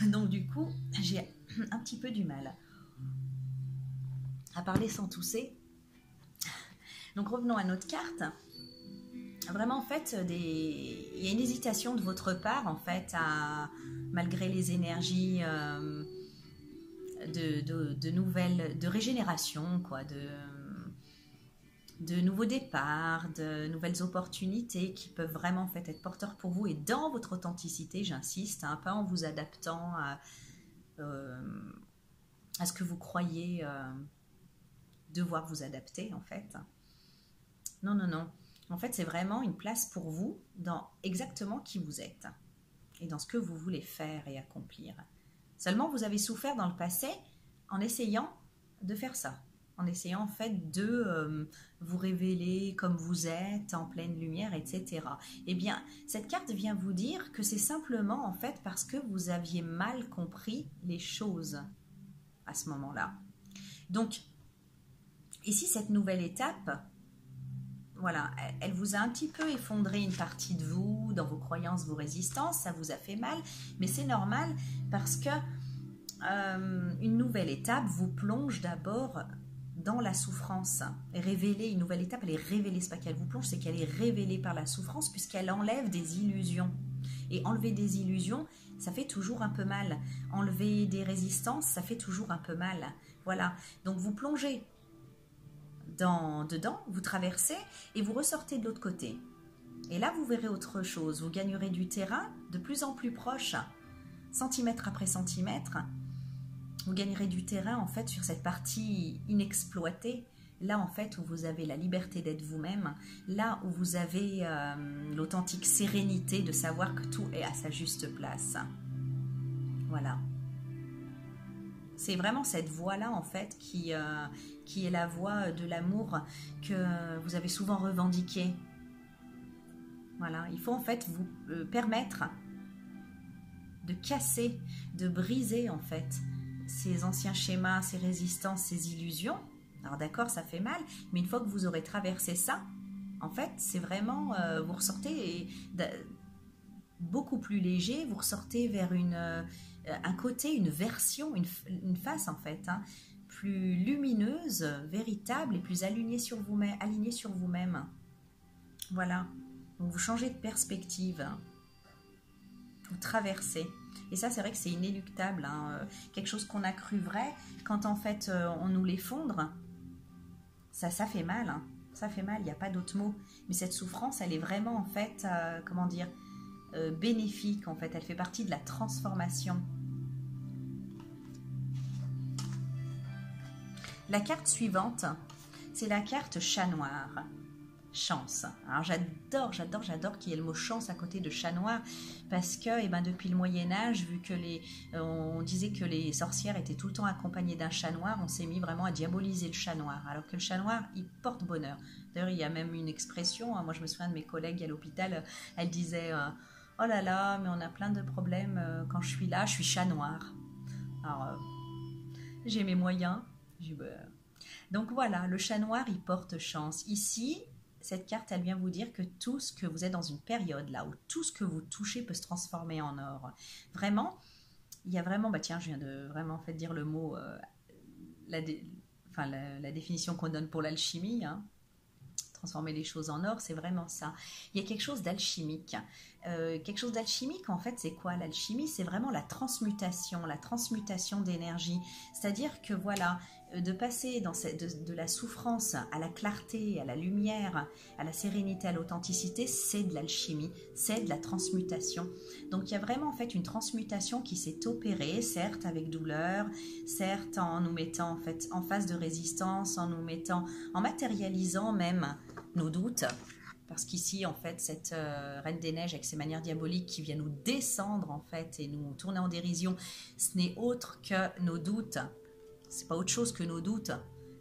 Donc du coup, j'ai un petit peu du mal à parler sans tousser. Donc revenons à notre carte. Vraiment en fait, il y a une hésitation de votre part en fait, malgré les énergies de nouvelles, de régénération, quoi, de nouveaux départs, de nouvelles opportunités qui peuvent vraiment en fait être porteurs pour vous et dans votre authenticité, j'insiste, hein, pas en vous adaptant à ce que vous croyez devoir vous adapter en fait. Non, non, non. En fait, c'est vraiment une place pour vous dans exactement qui vous êtes et dans ce que vous voulez faire et accomplir. Seulement, vous avez souffert dans le passé en essayant de faire ça. En essayant en fait de vous révéler comme vous êtes, en pleine lumière, etc. Eh bien, cette carte vient vous dire que c'est simplement en fait parce que vous aviez mal compris les choses à ce moment-là. Donc, ici, cette nouvelle étape, voilà, elle vous a un petit peu effondré une partie de vous, dans vos croyances, vos résistances, ça vous a fait mal, mais c'est normal parce que une nouvelle étape vous plonge d'abord dans la souffrance. Révéler une nouvelle étape, elle est révélée, c'est pas qu'elle vous plonge, c'est qu'elle est révélée par la souffrance puisqu'elle enlève des illusions. Et enlever des illusions, ça fait toujours un peu mal. Enlever des résistances, ça fait toujours un peu mal. Voilà, donc vous plongez dedans, vous traversez et vous ressortez de l'autre côté. Et là, vous verrez autre chose. Vous gagnerez du terrain de plus en plus proche, centimètre après centimètre. Vous gagnerez du terrain en fait sur cette partie inexploitée, là en fait où vous avez la liberté d'être vous-même, là où vous avez l'authentique sérénité de savoir que tout est à sa juste place. Voilà. C'est vraiment cette voie-là en fait qui est la voie de l'amour que vous avez souvent revendiquée. Voilà, il faut en fait vous permettre de casser, de briser en fait ces anciens schémas, ces résistances, ces illusions. Alors d'accord, ça fait mal, mais une fois que vous aurez traversé ça, en fait, c'est vraiment, vous ressortez beaucoup plus léger, vous ressortez vers un côté, une version, une face en fait, hein, plus lumineuse, véritable et plus alignée sur vous-même. Voilà, donc vous changez de perspective, vous traversez. Et ça, c'est vrai que c'est inéluctable, hein. Quelque chose qu'on a cru vrai, quand en fait on nous l'effondre, ça fait mal, hein. Ça fait mal, il n'y a pas d'autre mot. Mais cette souffrance, elle est vraiment en fait, comment dire, bénéfique en fait, elle fait partie de la transformation. La carte suivante, c'est la carte chat noir. chance. Alors j'adore qu'il y ait le mot chance à côté de chat noir parce que depuis le Moyen-Âge, vu que on disait que les sorcières étaient tout le temps accompagnées d'un chat noir, on s'est mis vraiment à diaboliser le chat noir, alors que le chat noir, il porte bonheur. D'ailleurs, il y a même une expression, moi je me souviens de mes collègues à l'hôpital, elles disaient oh là là, mais on a plein de problèmes quand je suis là, je suis chat noir. Alors, j'ai mes moyens, donc voilà, le chat noir, il porte chance. Ici, cette carte, elle vient vous dire que tout ce que vous êtes dans une période là où tout ce que vous touchez peut se transformer en or. Vraiment, il y a vraiment, tiens, je viens de vraiment en fait dire le mot, la définition qu'on donne pour l'alchimie, hein. Transformer les choses en or, c'est vraiment ça. Il y a quelque chose d'alchimique. Quelque chose d'alchimique, en fait, c'est quoi l'alchimie? C'est vraiment la transmutation d'énergie. C'est-à-dire que voilà, de passer de la souffrance à la clarté, à la lumière, à la sérénité, à l'authenticité, c'est de l'alchimie, c'est de la transmutation. Donc il y a vraiment en fait une transmutation qui s'est opérée, certes avec douleur, certes en nous mettant en fait en phase de résistance, en matérialisant même nos doutes. Parce qu'ici, en fait, cette Reine des Neiges, avec ses manières diaboliques qui vient nous descendre, en fait, et nous tourner en dérision, ce n'est autre que nos doutes. C'est pas autre chose que nos doutes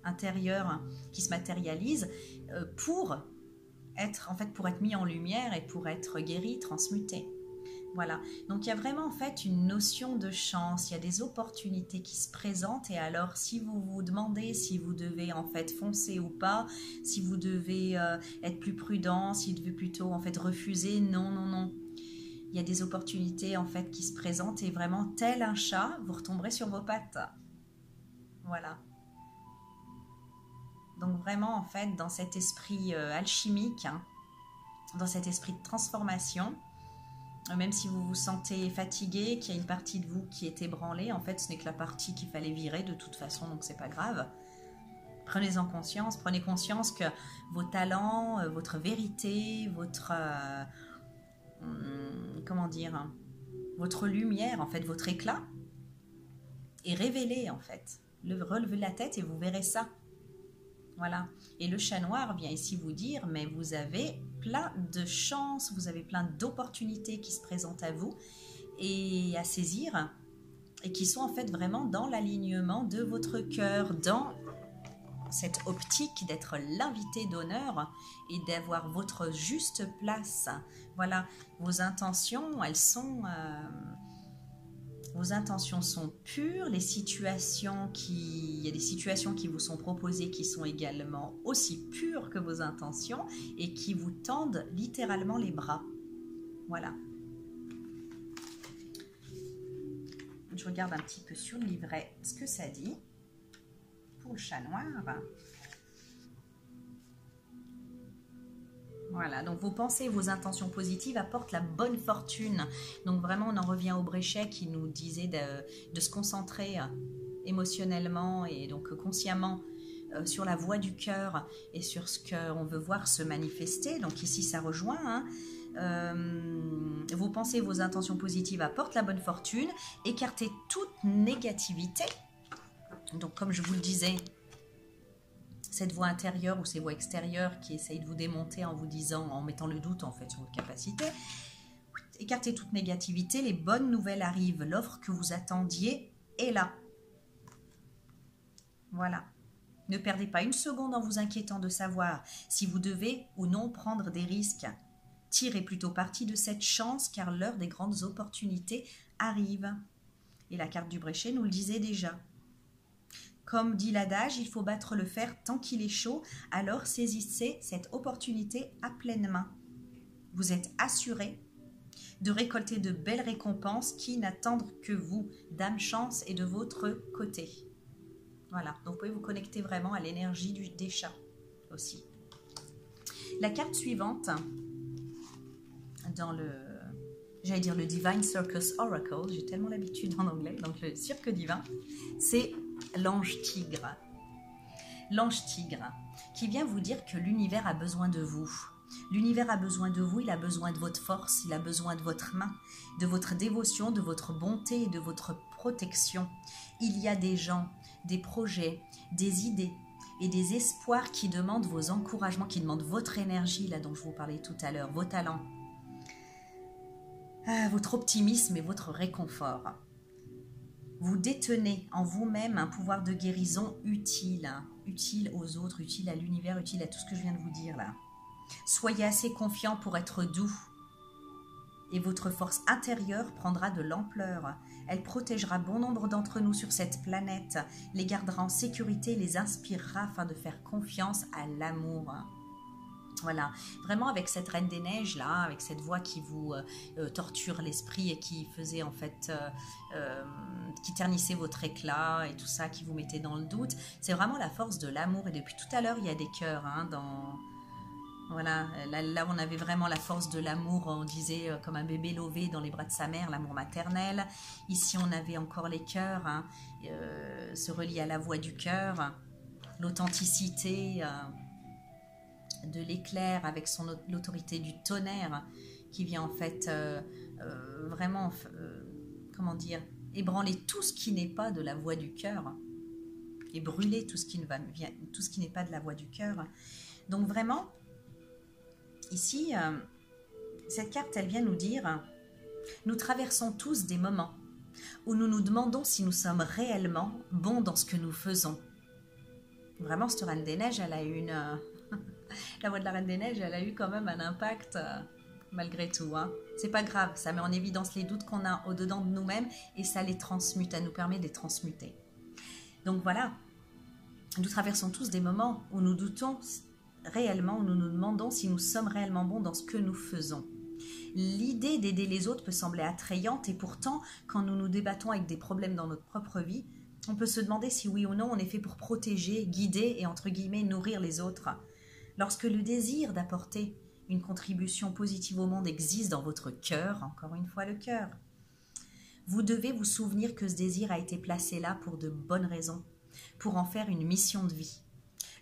intérieurs qui se matérialisent pour être mis en lumière et pour être guéri, transmuté. Voilà, donc il y a vraiment en fait une notion de chance, il y a des opportunités qui se présentent et alors si vous vous demandez si vous devez en fait foncer ou pas, si vous devez être plus prudent, si vous devez plutôt en fait refuser, non. Il y a des opportunités en fait qui se présentent et vraiment tel un chat, vous retomberez sur vos pattes. Voilà. Donc vraiment en fait dans cet esprit alchimique, hein, dans cet esprit de transformation, même si vous vous sentez fatigué, qu'il y a une partie de vous qui est ébranlée, en fait ce n'est que la partie qu'il fallait virer de toute façon, donc c'est pas grave. Prenez-en conscience, prenez conscience que vos talents, votre vérité, votre votre lumière, en fait votre éclat est révélé en fait. Relevez la tête et vous verrez ça. Voilà. Et le chat noir vient ici vous dire, mais vous avez plein de chances, vous avez plein d'opportunités qui se présentent à vous et à saisir et qui sont en fait vraiment dans l'alignement de votre cœur, dans cette optique d'être l'invité d'honneur et d'avoir votre juste place. Voilà, vos intentions, vos intentions sont pures, il y a des situations qui vous sont proposées qui sont également aussi pures que vos intentions et qui vous tendent littéralement les bras. Voilà. Je regarde un petit peu sur le livret ce que ça dit pour le chat noir. Voilà, donc vos pensées, vos intentions positives apportent la bonne fortune. Donc vraiment, on en revient au Bréchet qui nous disait de se concentrer émotionnellement et donc consciemment sur la voie du cœur et sur ce qu'on veut voir se manifester. Donc ici, ça rejoint. Hein. Vos pensées, vos intentions positives apportent la bonne fortune. Écartez toute négativité. Donc comme je vous le disais, cette voix intérieure ou ces voix extérieures qui essayent de vous démonter en vous disant, en mettant le doute en fait sur votre capacité. Écartez toute négativité, les bonnes nouvelles arrivent, l'offre que vous attendiez est là. Voilà. Ne perdez pas une seconde en vous inquiétant de savoir si vous devez ou non prendre des risques. Tirez plutôt parti de cette chance car l'heure des grandes opportunités arrive. Et la carte du Bréchet nous le disait déjà. Comme dit l'adage, il faut battre le fer tant qu'il est chaud, alors saisissez cette opportunité à pleine main. Vous êtes assuré de récolter de belles récompenses qui n'attendent que vous. Dame Chance est de votre côté. Voilà, donc vous pouvez vous connecter vraiment à l'énergie des chats aussi. La carte suivante, dans le Divine Circus Oracle, j'ai tellement l'habitude en anglais, donc le cirque divin, c'est l'ange tigre. L'ange tigre qui vient vous dire que l'univers a besoin de vous. L'univers a besoin de vous, il a besoin de votre force, il a besoin de votre main, de votre dévotion, de votre bonté et de votre protection. Il y a des gens, des projets, des idées et des espoirs qui demandent vos encouragements, qui demandent votre énergie, là dont je vous parlais tout à l'heure, vos talents, votre optimisme et votre réconfort. Vous détenez en vous-même un pouvoir de guérison utile, utile aux autres, utile à l'univers, utile à tout ce que je viens de vous dire là. Soyez assez confiant pour être doux et votre force intérieure prendra de l'ampleur. Elle protégera bon nombre d'entre nous sur cette planète, les gardera en sécurité, les inspirera afin de faire confiance à l'amour. Voilà, vraiment avec cette Reine des Neiges là, avec cette voix qui vous torture l'esprit et qui faisait en fait, qui ternissait votre éclat et tout ça, qui vous mettait dans le doute, c'est vraiment la force de l'amour. Et depuis tout à l'heure, il y a des cœurs voilà, là on avait vraiment la force de l'amour, on disait comme un bébé lové dans les bras de sa mère, l'amour maternel. Ici on avait encore les cœurs, se relier à la voix du cœur, l'authenticité de l'éclair avec l'autorité du tonnerre qui vient en fait vraiment, comment dire, ébranler tout ce qui n'est pas de la voix du cœur et brûler tout ce qui n'est pas de la voix du cœur. Donc vraiment, ici, cette carte, elle vient nous dire, nous traversons tous des moments où nous nous demandons si nous sommes réellement bons dans ce que nous faisons. Vraiment, cette Reine des Neiges, elle a eu la voix de la Reine des Neiges, elle a eu quand même un impact malgré tout. C'est pas grave, ça met en évidence les doutes qu'on a au-dedans de nous-mêmes et ça les transmute, ça nous permet de les transmuter. Donc voilà, nous traversons tous des moments où nous doutons réellement, où nous nous demandons si nous sommes réellement bons dans ce que nous faisons. L'idée d'aider les autres peut sembler attrayante et pourtant, quand nous nous débattons avec des problèmes dans notre propre vie, on peut se demander si oui ou non on est fait pour protéger, guider et entre guillemets nourrir les autres. Lorsque le désir d'apporter une contribution positive au monde existe dans votre cœur, encore une fois le cœur, vous devez vous souvenir que ce désir a été placé là pour de bonnes raisons, pour en faire une mission de vie.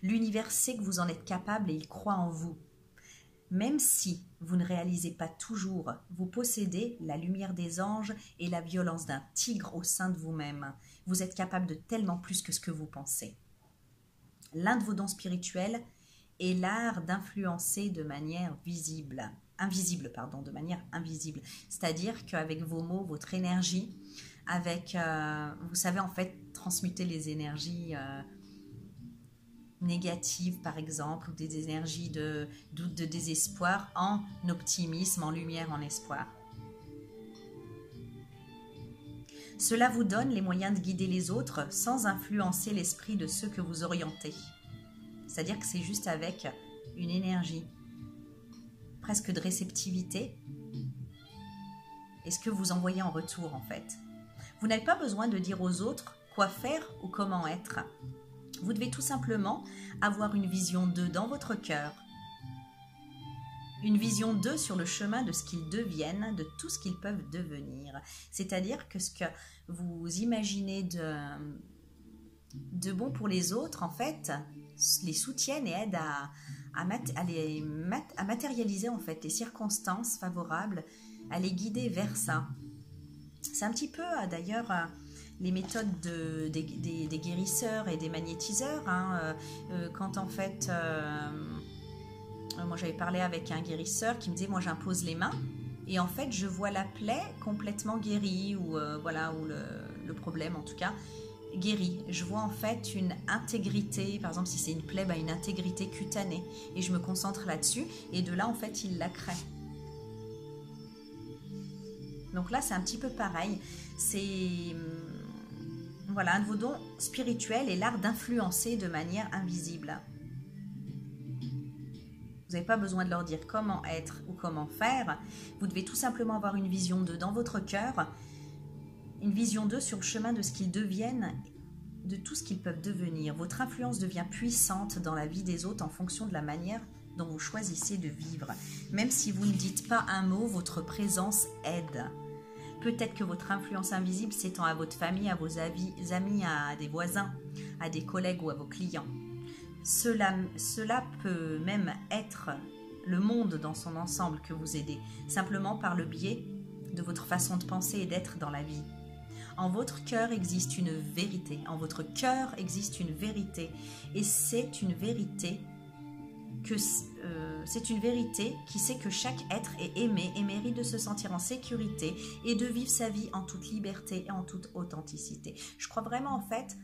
L'univers sait que vous en êtes capable et il croit en vous. Même si vous ne réalisez pas toujours, vous possédez la lumière des anges et la violence d'un tigre au sein de vous-même. Vous êtes capable de tellement plus que ce que vous pensez. L'un de vos dons spirituels est l'art d'influencer de manière invisible. C'est-à-dire qu'avec vos mots, votre énergie, vous savez en fait transmuter les énergies négatives par exemple, ou des énergies de doute, de désespoir en optimisme, en lumière, en espoir. Cela vous donne les moyens de guider les autres sans influencer l'esprit de ceux que vous orientez. C'est-à-dire que c'est juste avec une énergie presque de réceptivité et ce que vous envoyez en retour en fait. Vous n'avez pas besoin de dire aux autres quoi faire ou comment être. Vous devez tout simplement avoir une vision d'eux dans votre cœur. Une vision d'eux sur le chemin de ce qu'ils deviennent, de tout ce qu'ils peuvent devenir. C'est-à-dire que ce que vous imaginez de bon pour les autres, en fait, les soutiennent et aident à matérialiser en fait les circonstances favorables, à les guider vers ça. C'est un petit peu d'ailleurs les méthodes des guérisseurs et des magnétiseurs, quand en fait, moi j'avais parlé avec un guérisseur qui me disait, moi j'impose les mains et en fait je vois la plaie complètement guérie ou le problème en tout cas guéri. Je vois en fait une intégrité, par exemple si c'est une plaie, une intégrité cutanée et je me concentre là-dessus et de là en fait il la crée. Donc là c'est un petit peu pareil, c'est voilà, un de vos dons spirituels est l'art d'influencer de manière invisible. Vous n'avez pas besoin de leur dire comment être ou comment faire, vous devez tout simplement avoir une vision d'eux dans votre cœur, une vision d'eux sur le chemin de ce qu'ils deviennent, de tout ce qu'ils peuvent devenir. Votre influence devient puissante dans la vie des autres en fonction de la manière dont vous choisissez de vivre. Même si vous ne dites pas un mot, votre présence aide. Peut-être que votre influence invisible s'étend à votre famille, à vos amis, à des voisins, à des collègues ou à vos clients. Cela peut même être le monde dans son ensemble que vous aidez, simplement par le biais de votre façon de penser et d'être dans la vie. En votre cœur existe une vérité. En votre cœur existe une vérité. Et c'est une vérité qui sait que chaque être est aimé et mérite de se sentir en sécurité et de vivre sa vie en toute liberté et en toute authenticité. Je crois vraiment en fait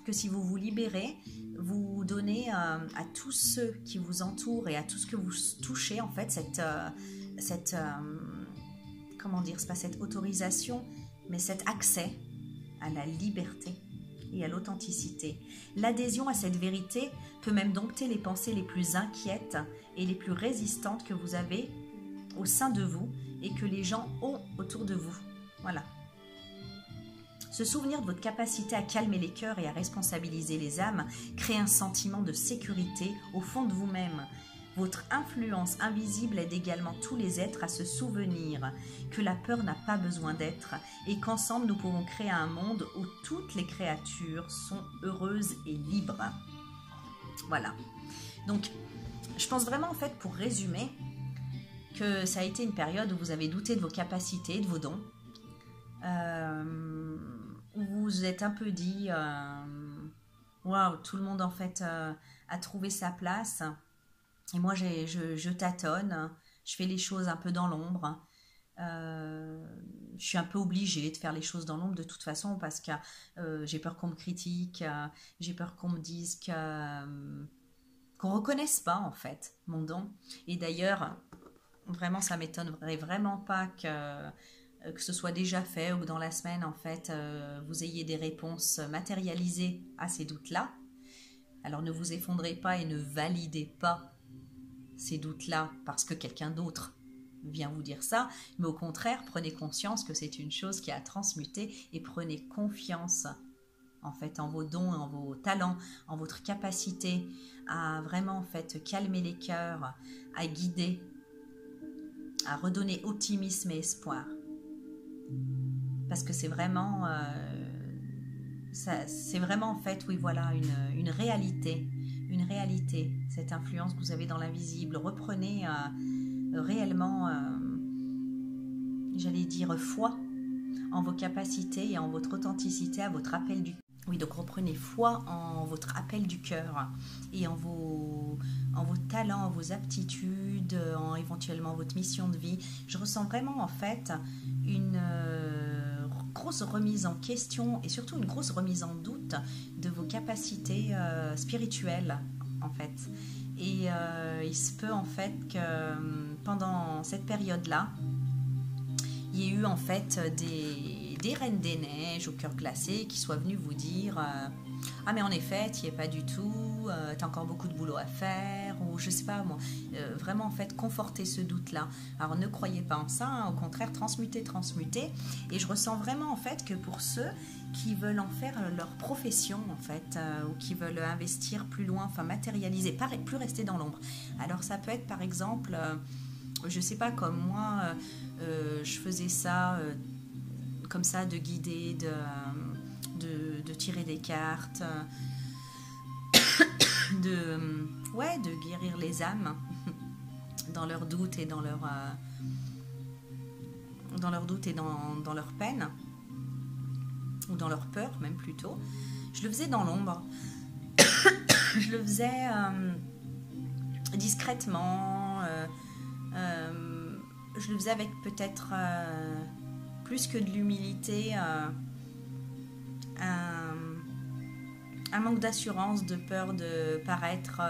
que si vous vous libérez, vous donnez à tous ceux qui vous entourent et à tout ce que vous touchez en fait comment dire, c'est pas cette autorisation, mais cet accès à la liberté et à l'authenticité. L'adhésion à cette vérité peut même dompter les pensées les plus inquiètes et les plus résistantes que vous avez au sein de vous et que les gens ont autour de vous. Voilà. Se souvenir de votre capacité à calmer les cœurs et à responsabiliser les âmes crée un sentiment de sécurité au fond de vous-même. Votre influence invisible aide également tous les êtres à se souvenir que la peur n'a pas besoin d'être et qu'ensemble nous pouvons créer un monde où toutes les créatures sont heureuses et libres. Voilà. Donc, je pense vraiment en fait, pour résumer, que ça a été une période où vous avez douté de vos capacités, de vos dons, où vous vous êtes un peu dit waouh, tout le monde en fait a trouvé sa place. Et moi, je tâtonne, je fais les choses un peu dans l'ombre. Je suis un peu obligée de faire les choses dans l'ombre de toute façon parce que j'ai peur qu'on me critique, j'ai peur qu'on me dise qu'on ne reconnaisse pas en fait mon don. Et d'ailleurs, vraiment, ça ne m'étonnerait vraiment pas que ce soit déjà fait ou que dans la semaine, en fait, vous ayez des réponses matérialisées à ces doutes-là. Alors ne vous effondrez pas et ne validez pas ces doutes-là parce que quelqu'un d'autre vient vous dire ça, mais au contraire, prenez conscience que c'est une chose qui a transmuté et prenez confiance en fait en vos dons, en vos talents, en votre capacité à vraiment en fait calmer les cœurs, à guider, à redonner optimisme et espoir. Parce que c'est vraiment en fait, oui voilà, une réalité, cette influence que vous avez dans l'invisible. Reprenez réellement, j'allais dire, foi en vos capacités et en votre authenticité, à votre appel du cœur. Oui, donc reprenez foi en votre appel du cœur et en vos talents, en vos aptitudes, en éventuellement votre mission de vie. Je ressens vraiment en fait une grosse remise en question et surtout une grosse remise en doute de vos capacités spirituelles en fait. Et il se peut en fait que pendant cette période-là, il y a eu en fait des reines des neiges au cœur glacé qui soient venues vous dire ah mais en effet tu n'y es pas du tout, tu as encore beaucoup de boulot à faire, ou je sais pas moi, vraiment en fait conforter ce doute là. Alors ne croyez pas en ça, hein, au contraire transmutez, et je ressens vraiment en fait que pour ceux qui veulent en faire leur profession en fait, ou qui veulent investir plus loin, enfin matérialiser, plus rester dans l'ombre. Alors ça peut être par exemple je sais pas, comme moi je faisais ça comme ça, de guider, de tirer des cartes, de guérir les âmes dans leurs doutes et dans leur peine, ou dans leur peur même plutôt. Je le faisais dans l'ombre. Je le faisais discrètement. Je le faisais avec peut-être plus que de l'humilité, un manque d'assurance, de peur de paraître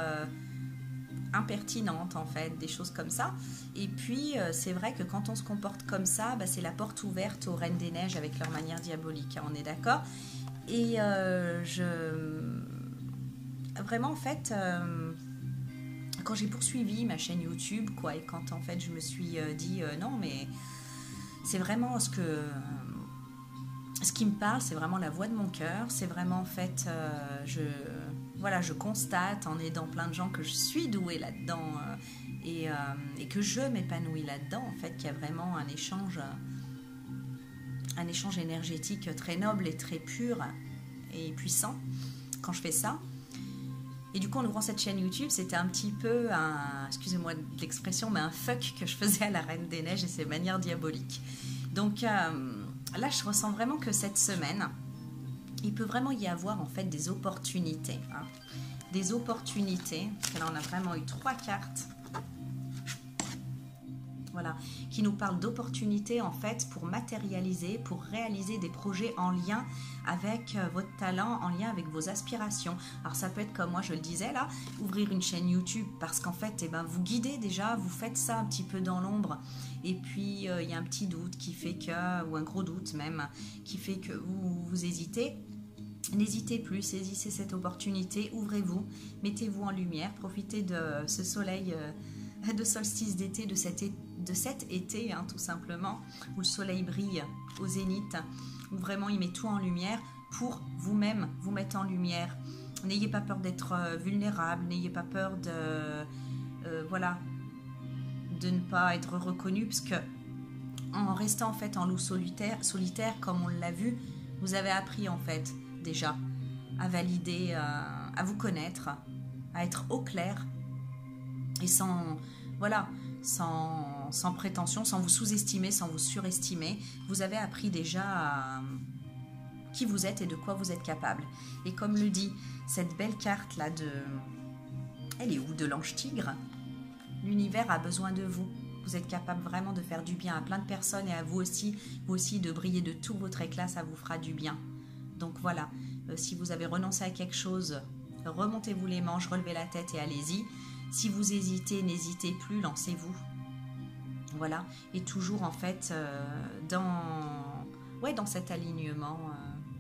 impertinente en fait, des choses comme ça. Et puis c'est vrai que quand on se comporte comme ça, c'est la porte ouverte aux Reines des Neiges avec leur manière diabolique, hein, on est d'accord. Et vraiment en fait quand j'ai poursuivi ma chaîne YouTube quoi, et quand en fait je me suis dit non mais c'est vraiment ce qui me parle, c'est vraiment la voix de mon cœur, c'est vraiment en fait je constate en aidant plein de gens que je suis douée là-dedans et que je m'épanouis là-dedans en fait, qu'il y a vraiment un échange énergétique très noble et très pur et puissant quand je fais ça. Et du coup, en ouvrant cette chaîne YouTube, c'était un petit peu excusez-moi de l'expression, mais un fuck que je faisais à la Reine des Neiges et ses manières diaboliques. Donc, là, je ressens vraiment que cette semaine, il peut vraiment y avoir en fait des opportunités. Hein. Des opportunités. Là, on a vraiment eu 3 cartes. Voilà, qui nous parle d'opportunités en fait pour matérialiser, pour réaliser des projets en lien avec votre talent, en lien avec vos aspirations. Alors ça peut être comme moi je le disais là, ouvrir une chaîne YouTube parce qu'en fait vous guidez déjà, vous faites ça un petit peu dans l'ombre et puis il y a un petit doute qui fait que, ou un gros doute même, qui fait que vous hésitez. N'hésitez plus, saisissez cette opportunité, ouvrez-vous, mettez-vous en lumière, profitez de ce soleil de solstice d'été, de cet été, hein, tout simplement, où le soleil brille au zénith, où vraiment il met tout en lumière pour vous-même vous mettre en lumière. N'ayez pas peur d'être vulnérable, n'ayez pas peur voilà, de ne pas être reconnu, parce que en restant en fait en loup solitaire, comme on l'a vu, vous avez appris en fait déjà à valider, à vous connaître, à être au clair et sans prétention, sans vous sous-estimer, sans vous surestimer. Vous avez appris déjà qui vous êtes et de quoi vous êtes capable. Et comme le dit cette belle carte là elle est où, de l'ange tigre, l'univers a besoin de vous. Vous êtes capable vraiment de faire du bien à plein de personnes et à vous aussi de briller de tout votre éclat, ça vous fera du bien. Donc voilà, si vous avez renoncé à quelque chose, remontez-vous les manches, relevez la tête et allez-y. Si vous hésitez, n'hésitez plus, lancez-vous. Voilà, et toujours en fait dans cet alignement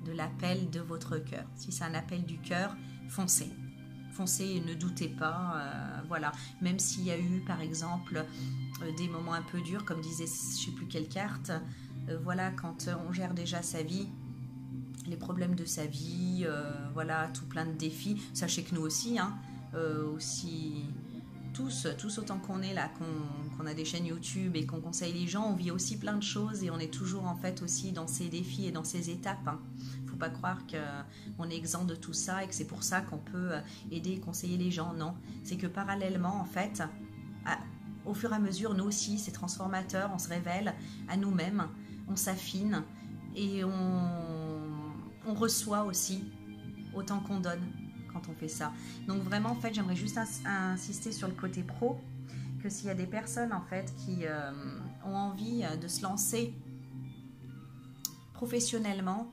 de l'appel de votre cœur. Si c'est un appel du cœur, foncez. Foncez et ne doutez pas. Voilà, même s'il y a eu par exemple des moments un peu durs, comme disait je ne sais plus quelle carte, voilà, quand on gère déjà sa vie, les problèmes de sa vie, voilà, tout plein de défis. Sachez que nous aussi, hein, aussi tous autant qu'on est là, qu'on a des chaînes YouTube et qu'on conseille les gens, on vit aussi plein de choses et on est toujours en fait aussi dans ces défis et dans ces étapes. Hein. Faut pas croire qu'on est exempt de tout ça et que c'est pour ça qu'on peut aider et conseiller les gens. Non, c'est que parallèlement en fait, au fur et à mesure, nous aussi, c'est transformateur, on se révèle à nous-mêmes, on s'affine et on reçoit aussi autant qu'on donne quand on fait ça. Donc vraiment, en fait, j'aimerais juste insister sur le côté pro, que s'il y a des personnes, en fait, qui ont envie de se lancer professionnellement,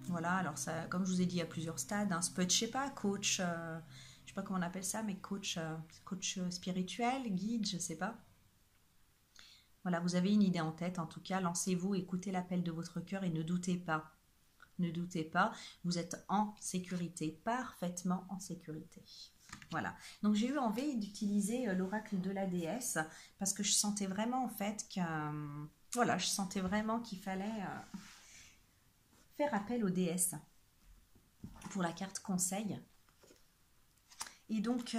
voilà, alors ça, comme je vous ai dit, à plusieurs stades, hein, ça peut être, je sais pas, coach, je sais pas comment on appelle ça, mais coach spirituel, guide, je sais pas. Voilà, vous avez une idée en tête, en tout cas, lancez-vous, écoutez l'appel de votre cœur et ne doutez pas. Ne doutez pas, vous êtes en sécurité, parfaitement en sécurité. Voilà, donc j'ai eu envie d'utiliser l'oracle de la déesse parce que je sentais vraiment en fait voilà, je sentais vraiment qu'il fallait faire appel aux déesses pour la carte conseil. Et donc,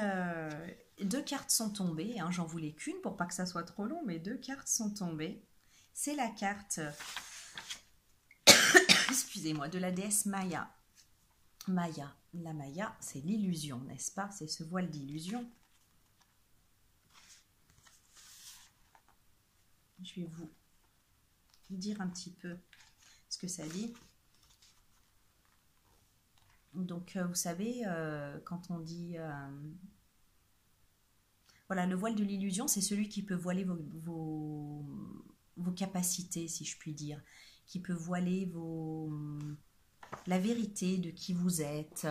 2 cartes sont tombées, hein, j'en voulais qu'une pour pas que ça soit trop long, mais 2 cartes sont tombées. C'est la carte... excusez-moi, de la déesse Maya. Maya, la Maya, c'est l'illusion, n'est-ce pas? C'est ce voile d'illusion. Je vais vous dire un petit peu ce que ça dit. Donc, vous savez, quand on dit... voilà, le voile de l'illusion, c'est celui qui peut voiler vos capacités, si je puis dire, qui peut voiler la vérité de qui vous êtes,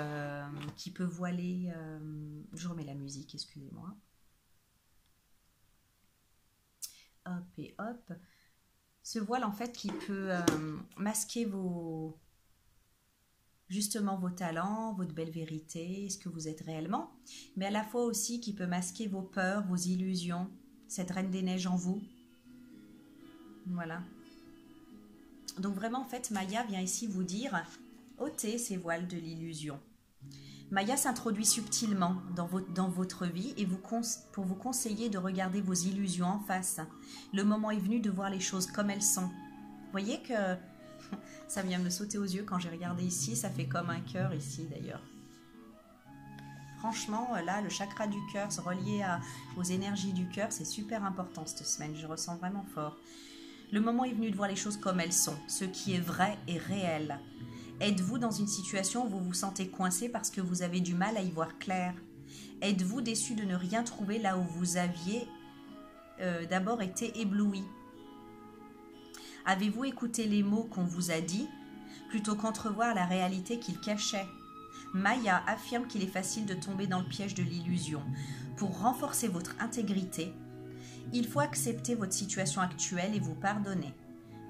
qui peut voiler... je remets la musique, excusez-moi. Hop et hop. Ce voile, en fait, qui peut masquer justement vos talents, votre belle vérité, ce que vous êtes réellement, mais à la fois aussi qui peut masquer vos peurs, vos illusions, cette reine des neiges en vous. Voilà. Donc vraiment, en fait, Maya vient ici vous dire, ôtez ces voiles de l'illusion. Maya s'introduit subtilement dans votre vie et pour vous conseiller de regarder vos illusions en face. Le moment est venu de voir les choses comme elles sont. Vous voyez que ça vient me sauter aux yeux quand j'ai regardé ici, ça fait comme un cœur ici d'ailleurs. Franchement, là, le chakra du cœur, relié aux énergies du cœur, c'est super important cette semaine, je ressens vraiment fort. Le moment est venu de voir les choses comme elles sont, ce qui est vrai et réel. Êtes-vous dans une situation où vous vous sentez coincé parce que vous avez du mal à y voir clair? Êtes-vous déçu de ne rien trouver là où vous aviez d'abord été ébloui? Avez-vous écouté les mots qu'on vous a dit plutôt qu'entrevoir la réalité qu'ils cachaient? Maya affirme qu'il est facile de tomber dans le piège de l'illusion. Pour renforcer votre intégrité, il faut accepter votre situation actuelle et vous pardonner.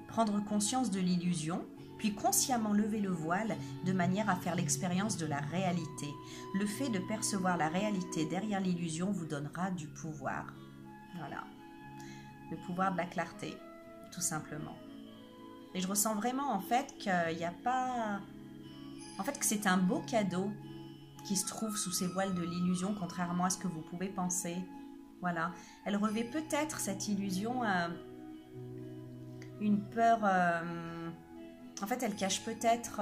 Prendre conscience de l'illusion, puis consciemment lever le voile de manière à faire l'expérience de la réalité. Le fait de percevoir la réalité derrière l'illusion vous donnera du pouvoir. Voilà. Le pouvoir de la clarté, tout simplement. Et je ressens vraiment en fait qu'il n'y a pas... En fait que c'est un beau cadeau qui se trouve sous ces voiles de l'illusion, contrairement à ce que vous pouvez penser. Voilà. Elle revêt peut-être cette illusion une peur... En fait, elle cache peut-être...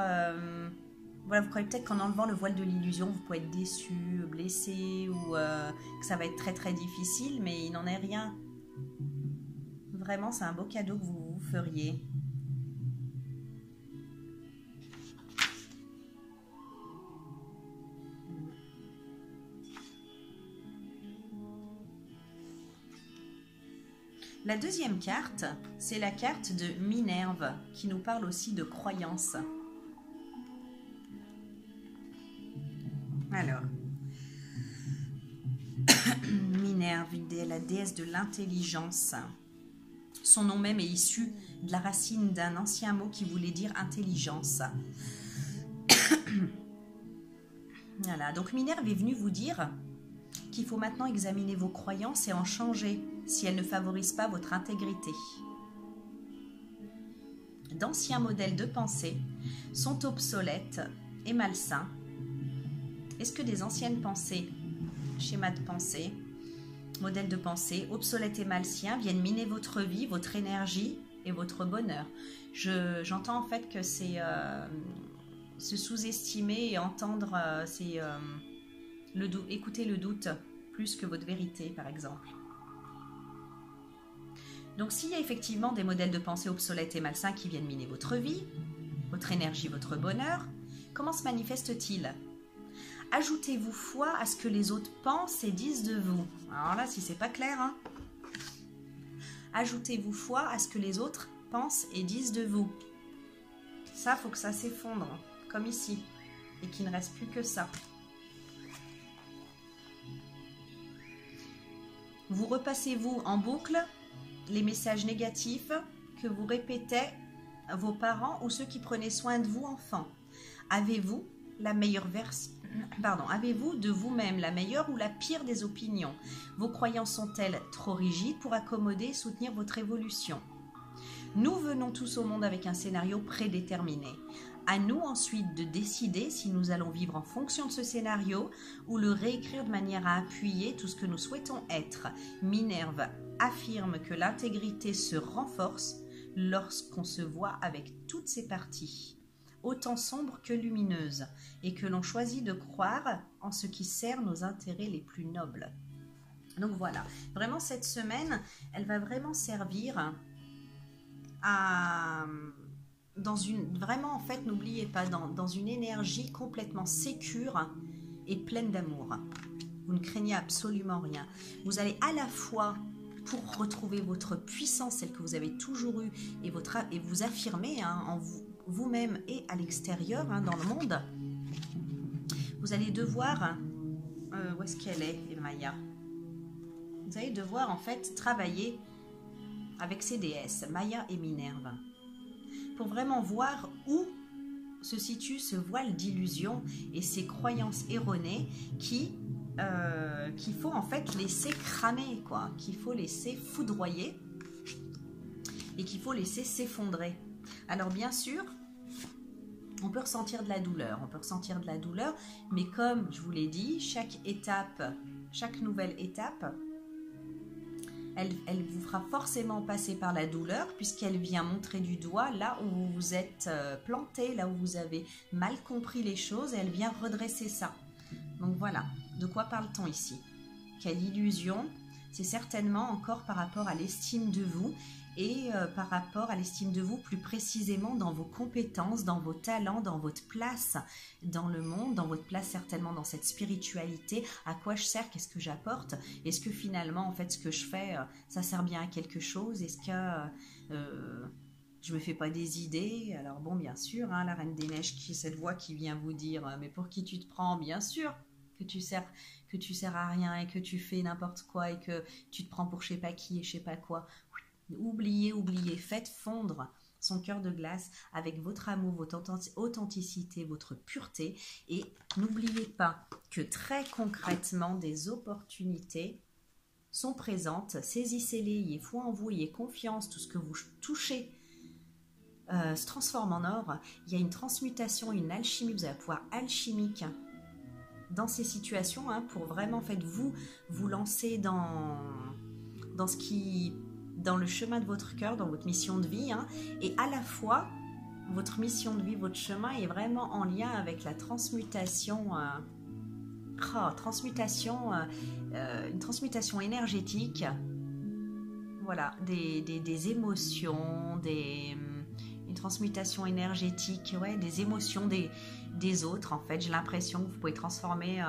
Voilà, vous croyez peut-être qu'en enlevant le voile de l'illusion, vous pouvez être déçu, blessé, ou que ça va être très très difficile, mais il n'en est rien. Vraiment, c'est un beau cadeau que vous vous feriez. La deuxième carte, c'est la carte de Minerve, qui nous parle aussi de croyance. Alors, Minerve, la déesse de l'intelligence. Son nom même est issu de la racine d'un ancien mot qui voulait dire intelligence. Voilà, donc Minerve est venue vous dire qu'il faut maintenant examiner vos croyances et en changer si elles ne favorisent pas votre intégrité. D'anciens modèles de pensée sont obsolètes et malsains. Est-ce que des anciennes pensées, schémas de pensée, modèles de pensée, obsolètes et malsains viennent miner votre vie, votre énergie et votre bonheur? J'entends en fait que c'est se sous-estimer et entendre, écouter le doute plus que votre vérité, par exemple. Donc, s'il y a effectivement des modèles de pensée obsolètes et malsains qui viennent miner votre vie, votre énergie, votre bonheur, comment se manifeste-t-il? Ajoutez-vous foi à ce que les autres pensent et disent de vous. Alors là, si c'est pas clair, hein. Ajoutez-vous foi à ce que les autres pensent et disent de vous. Ça, faut que ça s'effondre, comme ici, et qu'il ne reste plus que ça. Vous repassez-vous en boucle les messages négatifs que vous répétaient vos parents ou ceux qui prenaient soin de vous enfant? Avez-vous la meilleure version? Avez-vous de vous-même la meilleure ou la pire des opinions? Vos croyances sont-elles trop rigides pour accommoder et soutenir votre évolution? Nous venons tous au monde avec un scénario prédéterminé. À nous ensuite de décider si nous allons vivre en fonction de ce scénario ou le réécrire de manière à appuyer tout ce que nous souhaitons être. Minerve affirme que l'intégrité se renforce lorsqu'on se voit avec toutes ses parties, autant sombres que lumineuses, et que l'on choisit de croire en ce qui sert nos intérêts les plus nobles. Donc voilà, vraiment cette semaine, elle va vraiment servir à... vraiment en fait, n'oubliez pas, dans une énergie complètement sécure et pleine d'amour. Vous ne craignez absolument rien. Vous allez à la fois, pour retrouver votre puissance, celle que vous avez toujours eue, et vous affirmer en vous-même et à l'extérieur, dans le monde, vous allez devoir... où est-ce qu'elle est, Maya? Vous allez devoir en fait travailler avec ces déesses, Maya et Minerve, pour vraiment voir où se situe ce voile d'illusion et ces croyances erronées qu'il faut en fait laisser cramer, quoi, qu'il faut laisser foudroyer et qu'il faut laisser s'effondrer. Alors bien sûr, on peut ressentir de la douleur, mais comme je vous l'ai dit, chaque nouvelle étape, elle vous fera forcément passer par la douleur, puisqu'elle vient montrer du doigt là où vous vous êtes planté, là où vous avez mal compris les choses, et elle vient redresser ça. Donc voilà, de quoi parle-t-on ici? Quelle illusion c'est certainement encore par rapport à l'estime de vous et par rapport à l'estime de vous plus précisément dans vos compétences, dans vos talents, dans votre place dans le monde, dans votre place certainement dans cette spiritualité. À quoi je sers? Qu'est-ce que j'apporte? Est-ce que finalement, en fait, ce que je fais, ça sert bien à quelque chose? Est-ce que je me fais pas des idées? Alors bon, bien sûr, hein, la Reine des Neiges, qui est cette voix qui vient vous dire mais pour qui tu te prends? Bien sûr que tu sers à rien et que tu fais n'importe quoi et que tu te prends pour je sais pas qui et je sais pas quoi. Oubliez, faites fondre son cœur de glace avec votre amour, votre authenticité, votre pureté. Et n'oubliez pas que très concrètement, des opportunités sont présentes. Saisissez-les, ayez foi en vous, ayez confiance. Tout ce que vous touchez se transforme en or. Il y a une transmutation, une alchimie. Vous allez pouvoir alchimique dans ces situations pour vraiment en fait, vous lancer dans ce qui... dans le chemin de votre cœur, dans votre mission de vie, et à la fois, votre mission de vie, votre chemin est vraiment en lien avec la transmutation, une transmutation énergétique, voilà, des émotions, une transmutation énergétique, ouais, des émotions des autres, en fait. J'ai l'impression que vous pouvez transformer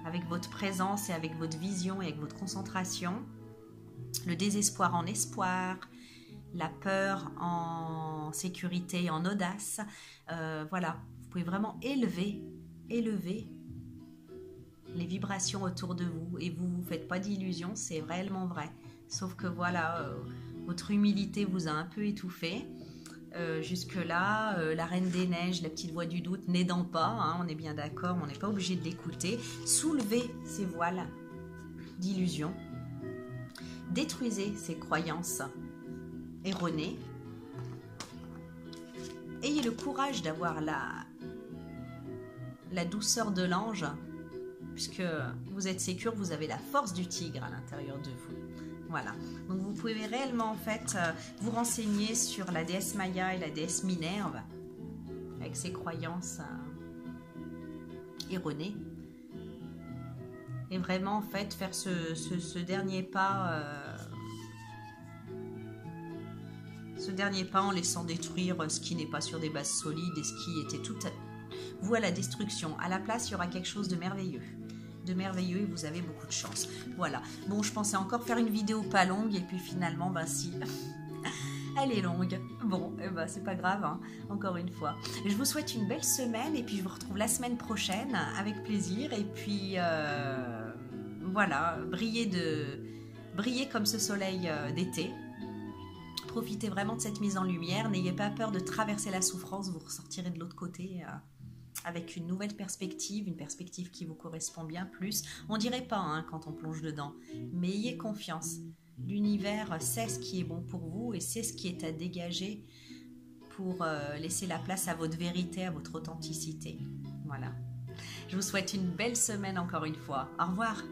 avec votre présence et avec votre vision et avec votre concentration, le désespoir en espoir, la peur en sécurité, en audace. Voilà, vous pouvez vraiment élever les vibrations autour de vous et vous ne faites pas d'illusions, c'est réellement vrai. Sauf que voilà, votre humilité vous a un peu étouffé. Jusque-là, la Reine des Neiges, la petite voix du doute n'aidant pas, on est bien d'accord, on n'est pas obligé de l'écouter. Soulevez ces voiles d'illusions. Détruisez ces croyances erronées. Ayez le courage d'avoir la douceur de l'ange, puisque vous êtes sécure, vous avez la force du tigre à l'intérieur de vous. Voilà. Donc vous pouvez réellement en fait vous renseigner sur la déesse Maya et la déesse Minerve, avec ses croyances erronées. Et vraiment en fait faire ce dernier pas en laissant détruire ce qui n'est pas sur des bases solides et ce qui était tout vous à la destruction. À la place, il y aura quelque chose de merveilleux. Et vous avez beaucoup de chance. Voilà. Bon, je pensais encore faire une vidéo pas longue et puis finalement, ben si, elle est longue. Bon, c'est pas grave, encore une fois. Je vous souhaite une belle semaine et puis je vous retrouve la semaine prochaine avec plaisir. Et puis, voilà, brillez comme ce soleil d'été. Profitez vraiment de cette mise en lumière. N'ayez pas peur de traverser la souffrance. Vous ressortirez de l'autre côté avec une nouvelle perspective, une perspective qui vous correspond bien plus. On dirait pas quand on plonge dedans, mais ayez confiance. L'univers sait ce qui est bon pour vous et sait ce qui est à dégager pour laisser la place à votre vérité, à votre authenticité. Voilà. Je vous souhaite une belle semaine encore une fois. Au revoir.